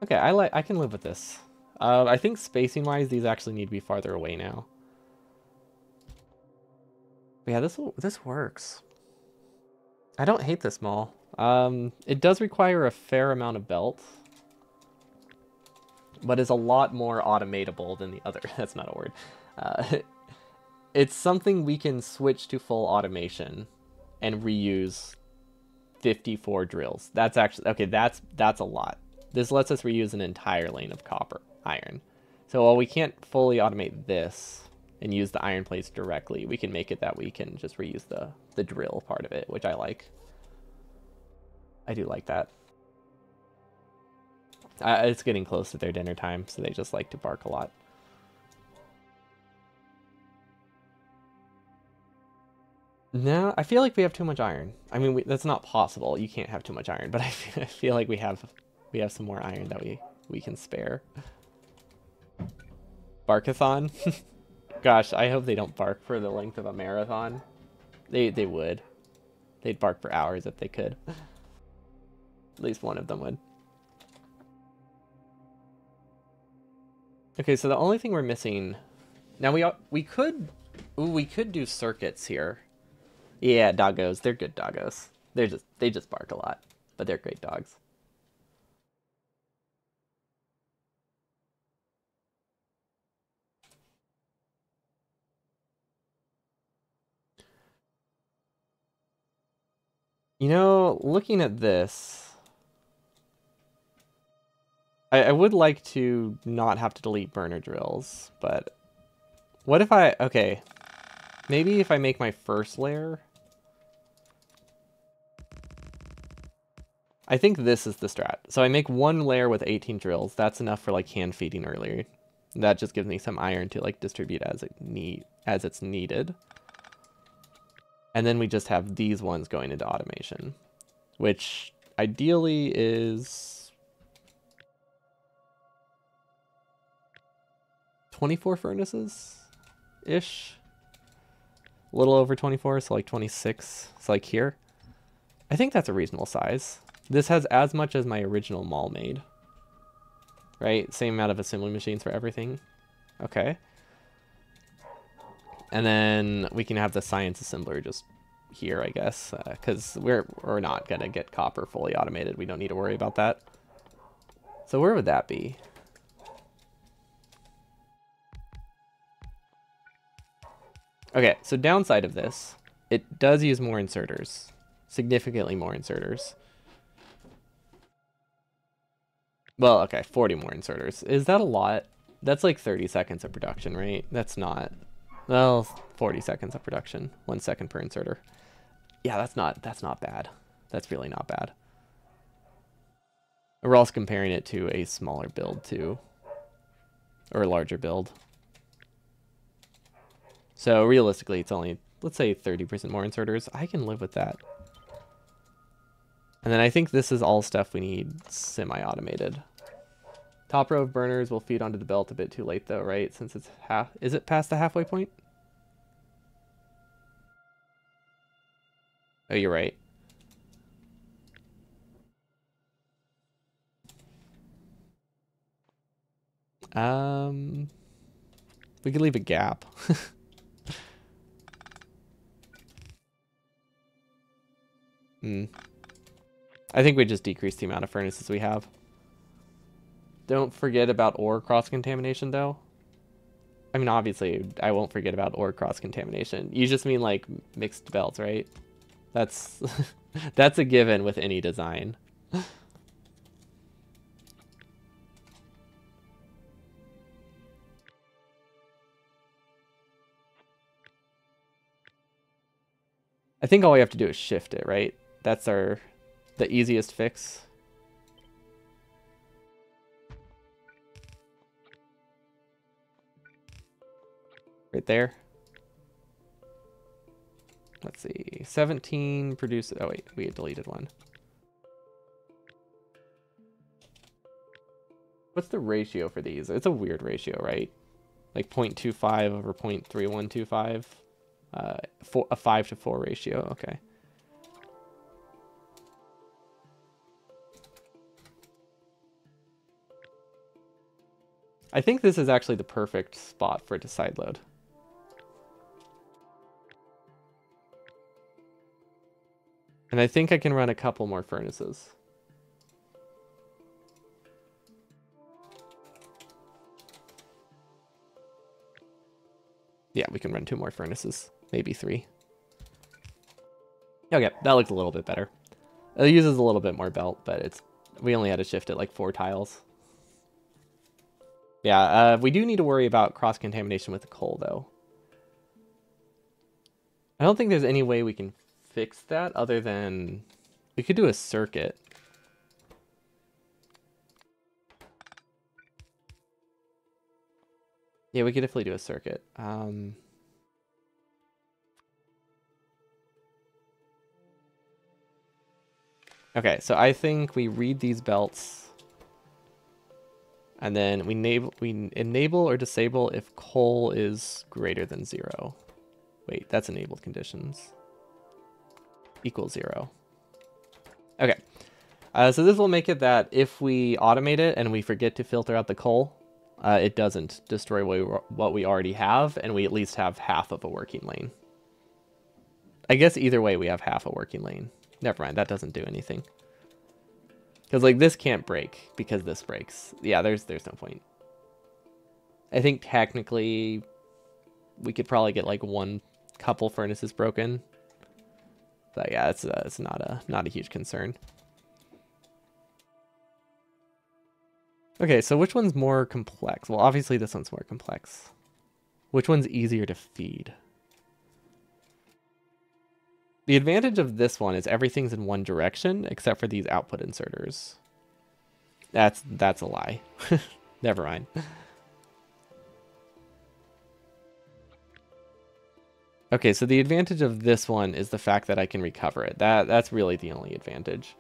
Okay, I can live with this. I think spacing-wise, these actually need to be farther away now. But yeah, this works. I don't hate this mall. It does require a fair amount of belt, but is a lot more automatable than the other. That's not a word. It's something we can switch to full automation and reuse 54 drills. That's actually okay. That's a lot. This lets us reuse an entire lane of iron. So while we can't fully automate this and use the iron plates directly, we can make it that we can just reuse the drill part of it, which I like. I do like that. It's getting close to their dinner time, so they just like to bark a lot. No, I feel like we have too much iron. I mean, that's not possible. You can't have too much iron, but I feel like we have some more iron that we can spare. Barkathon? Gosh, I hope they don't bark for the length of a marathon. They would. They'd bark for hours if they could. At least one of them would. Okay, so the only thing we're missing now we could do circuits here. Yeah, doggos. They're good doggos. They just bark a lot, but they're great dogs. You know, looking at this, I would like to not have to delete burner drills, but what if okay, maybe if I make my first layer, I think this is the strat. So I make one layer with 18 drills. That's enough for like hand feeding earlier. That just gives me some iron to like distribute as it's needed. And then we just have these ones going into automation, which ideally is 24 furnaces-ish. A little over 24, so like 26. So like here. I think that's a reasonable size. This has as much as my original mall made. Right? Same amount of assembly machines for everything. Okay. And then we can have the science assembler just here, I guess, because we're not going to get copper fully automated. We don't need to worry about that. So where would that be? Okay, so downside of this, it does use more inserters. Significantly more inserters. Well, okay, 40 more inserters. Is that a lot? That's like 30 seconds of production, right? That's not. Well, 40 seconds of production. 1 second per inserter. Yeah, that's not bad. That's really not bad. We're also comparing it to a smaller build too. Or a larger build. So realistically, it's only, let's say 30% more inserters. I can live with that. And then I think this is all stuff we need semi-automated. Top row of burners will feed onto the belt a bit too late though, right? Since it's half, is it past the halfway point? Oh, you're right. We could leave a gap. I think we just decrease the amount of furnaces we have. Don't forget about ore cross-contamination, though. I mean, obviously, I won't forget about ore cross-contamination. You just mean, like, mixed belts, right? That's that's a given with any design. I think all we have to do is shift it, right? That's the easiest fix. Right there. Let's see. 17 produce. Oh, wait. We had deleted one. What's the ratio for these? It's a weird ratio, right? Like 0.25 over 0.3125. A 5 to 4 ratio. Okay. I think this is actually the perfect spot for it to sideload. And I think I can run a couple more furnaces. Yeah, we can run 2 more furnaces. Maybe 3. Okay, that looks a little bit better. It uses a little bit more belt, but we only had to shift it like 4 tiles. Yeah, we do need to worry about cross-contamination with the coal, though. I don't think there's any way we can fix that other than... We could do a circuit. Yeah, we could definitely do a circuit. Okay, so I think we read these belts, and then we enable or disable if coal is greater than 0. Wait, that's enabled conditions. Equals 0. Okay, so this will make it that if we automate it and we forget to filter out the coal, it doesn't destroy what we already have, and we at least have half of a working lane. I guess either way we have half a working lane. Never mind, that doesn't do anything. Because, like, this can't break because this breaks. Yeah, there's no point. I think technically we could probably get, like, couple furnaces broken. But yeah, it's not a huge concern. Okay, so which one's more complex? Well, obviously this one's more complex. Which one's easier to feed? The advantage of this one is everything's in one direction except for these output inserters. That's a lie. Never mind. Okay, so the advantage of this one is the fact that I can recover it. That's really the only advantage.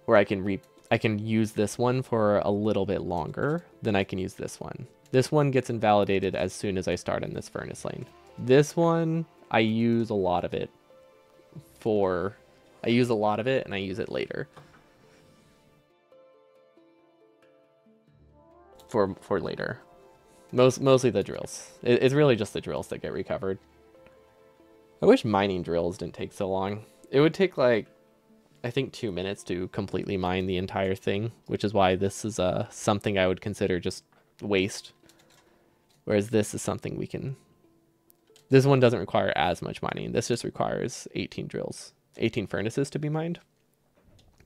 Where I can use this one for a little bit longer than I can use this one. This one gets invalidated as soon as I start in this furnace lane. This one, I use a lot of it and I use it later. For later. Mostly the drills. It's really just the drills that get recovered. I wish mining drills didn't take so long. It would take like, I think 2 minutes to completely mine the entire thing, which is why this is something I would consider just waste. Whereas this is something we can... This one doesn't require as much mining. This just requires 18 furnaces to be mined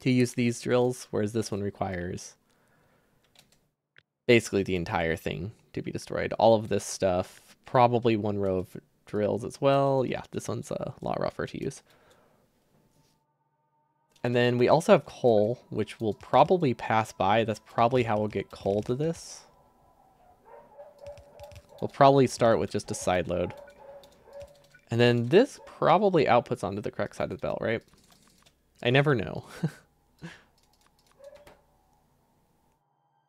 to use these drills, whereas this one requires basically the entire thing to be destroyed. All of this stuff, probably one row of drills as well. Yeah, this one's a lot rougher to use. And then we also have coal, which will probably pass by. That's probably how we'll get coal to this. We'll probably start with just a side load. And then this probably outputs onto the correct side of the belt, right? I never know.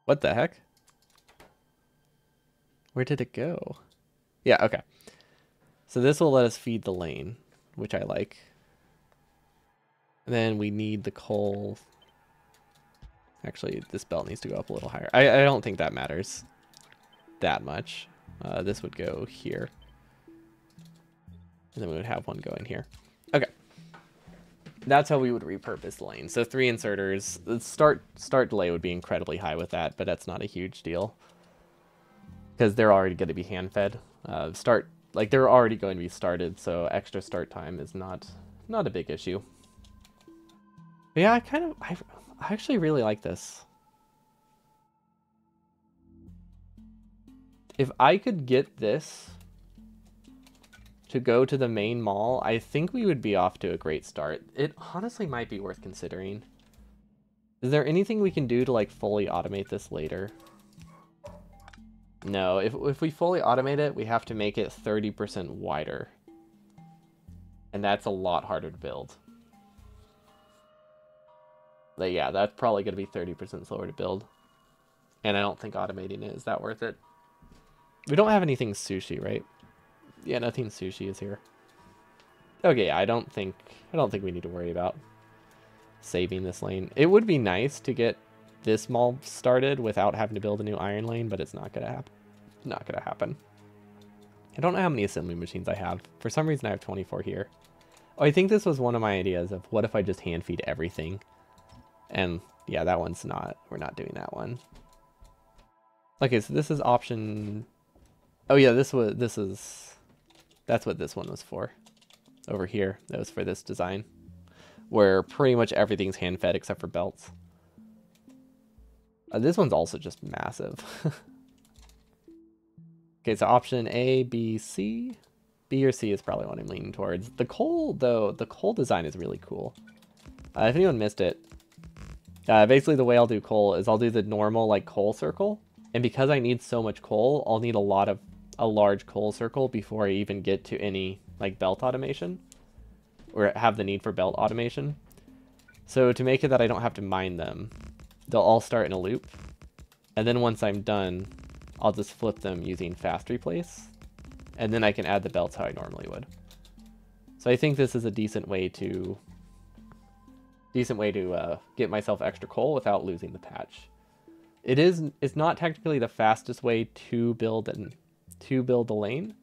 What the heck? Where did it go? Yeah, okay. So this will let us feed the lane, which I like. And then we need the coal. Actually, this belt needs to go up a little higher. I don't think that matters that much. This would go here. And then we would have one going here. Okay. That's how we would repurpose the lane. So 3 inserters. The start delay would be incredibly high with that, but that's not a huge deal. Because they're already going to be hand-fed. They're already going to be started, so extra start time is not a big issue. But yeah, I actually really like this. If I could get this to go to the main mall, I think we would be off to a great start. It honestly might be worth considering. Is there anything we can do to like fully automate this later? No, if we fully automate it, we have to make it 30% wider. And that's a lot harder to build. But yeah, that's probably going to be 30% slower to build. And I don't think automating it is that worth it. We don't have anything sushi, right? Yeah, nothing sushi is here. Okay, I don't think we need to worry about saving this lane. It would be nice to get this mall started without having to build a new iron lane, but it's not gonna happen. Not gonna happen. I don't know how many assembly machines I have. For some reason, I have 24 here. Oh, I think this was one of my ideas of what if I just hand feed everything. And yeah, that one's not. We're not doing that one. Okay, so this is option. Oh yeah, that's what this one was for. Over here, that was for this design, where pretty much everything's hand fed except for belts. This one's also just massive. Okay, so option A, B, C. B or C is probably what I'm leaning towards. The coal, though, the coal design is really cool. If anyone missed it, basically the way I'll do coal is I'll do the normal like coal circle, and because I need so much coal, I'll need a large coal circle before I even get to any like belt automation, or have the need for belt automation. So to make it that I don't have to mine them, they'll all start in a loop, and then once I'm done, I'll just flip them using fast replace, and then I can add the belts how I normally would. So I think this is a decent way to get myself extra coal without losing the patch. It's not technically the fastest way to build the lane.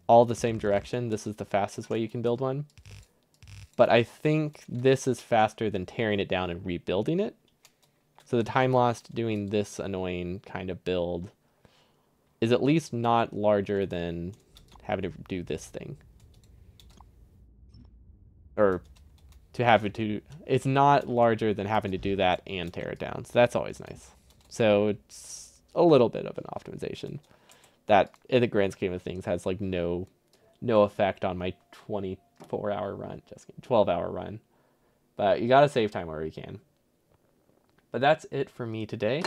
All the same direction. This is the fastest way you can build one. But I think this is faster than tearing it down and rebuilding it. So the time lost doing this annoying kind of build is at least not larger than having to do this thing. Or it's not larger than having to do that and tear it down. So that's always nice. So it's a little bit of an optimization that in the grand scheme of things has like no effect on my 24-hour run, just 12-hour run. But you gotta save time where you can. But that's it for me today.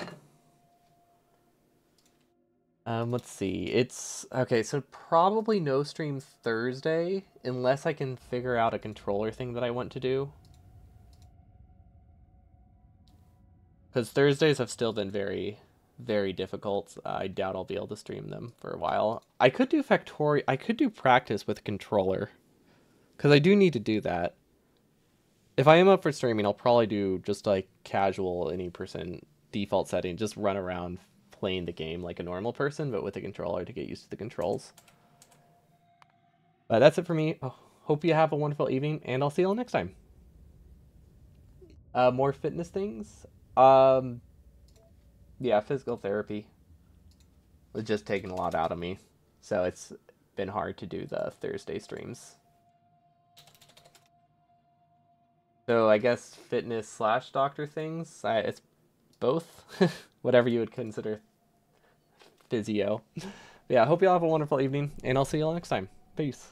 Let's see. It's okay, so probably no stream Thursday unless I can figure out a controller thing that I want to do. Because Thursdays have still been very, very difficult. I doubt I'll be able to stream them for a while. I could do practice with a controller. Because I do need to do that. If I am up for streaming, I'll probably do just like casual, any percent default setting, just run around playing the game like a normal person, but with a controller to get used to the controls. But that's it for me. Oh, hope you have a wonderful evening, and I'll see you all next time. More fitness things. Yeah, physical therapy was just taking a lot out of me, so it's been hard to do the Thursday streams. So I guess fitness / doctor things. both, whatever you would consider physio. But yeah, I hope you all have a wonderful evening, and I'll see you all next time. Peace.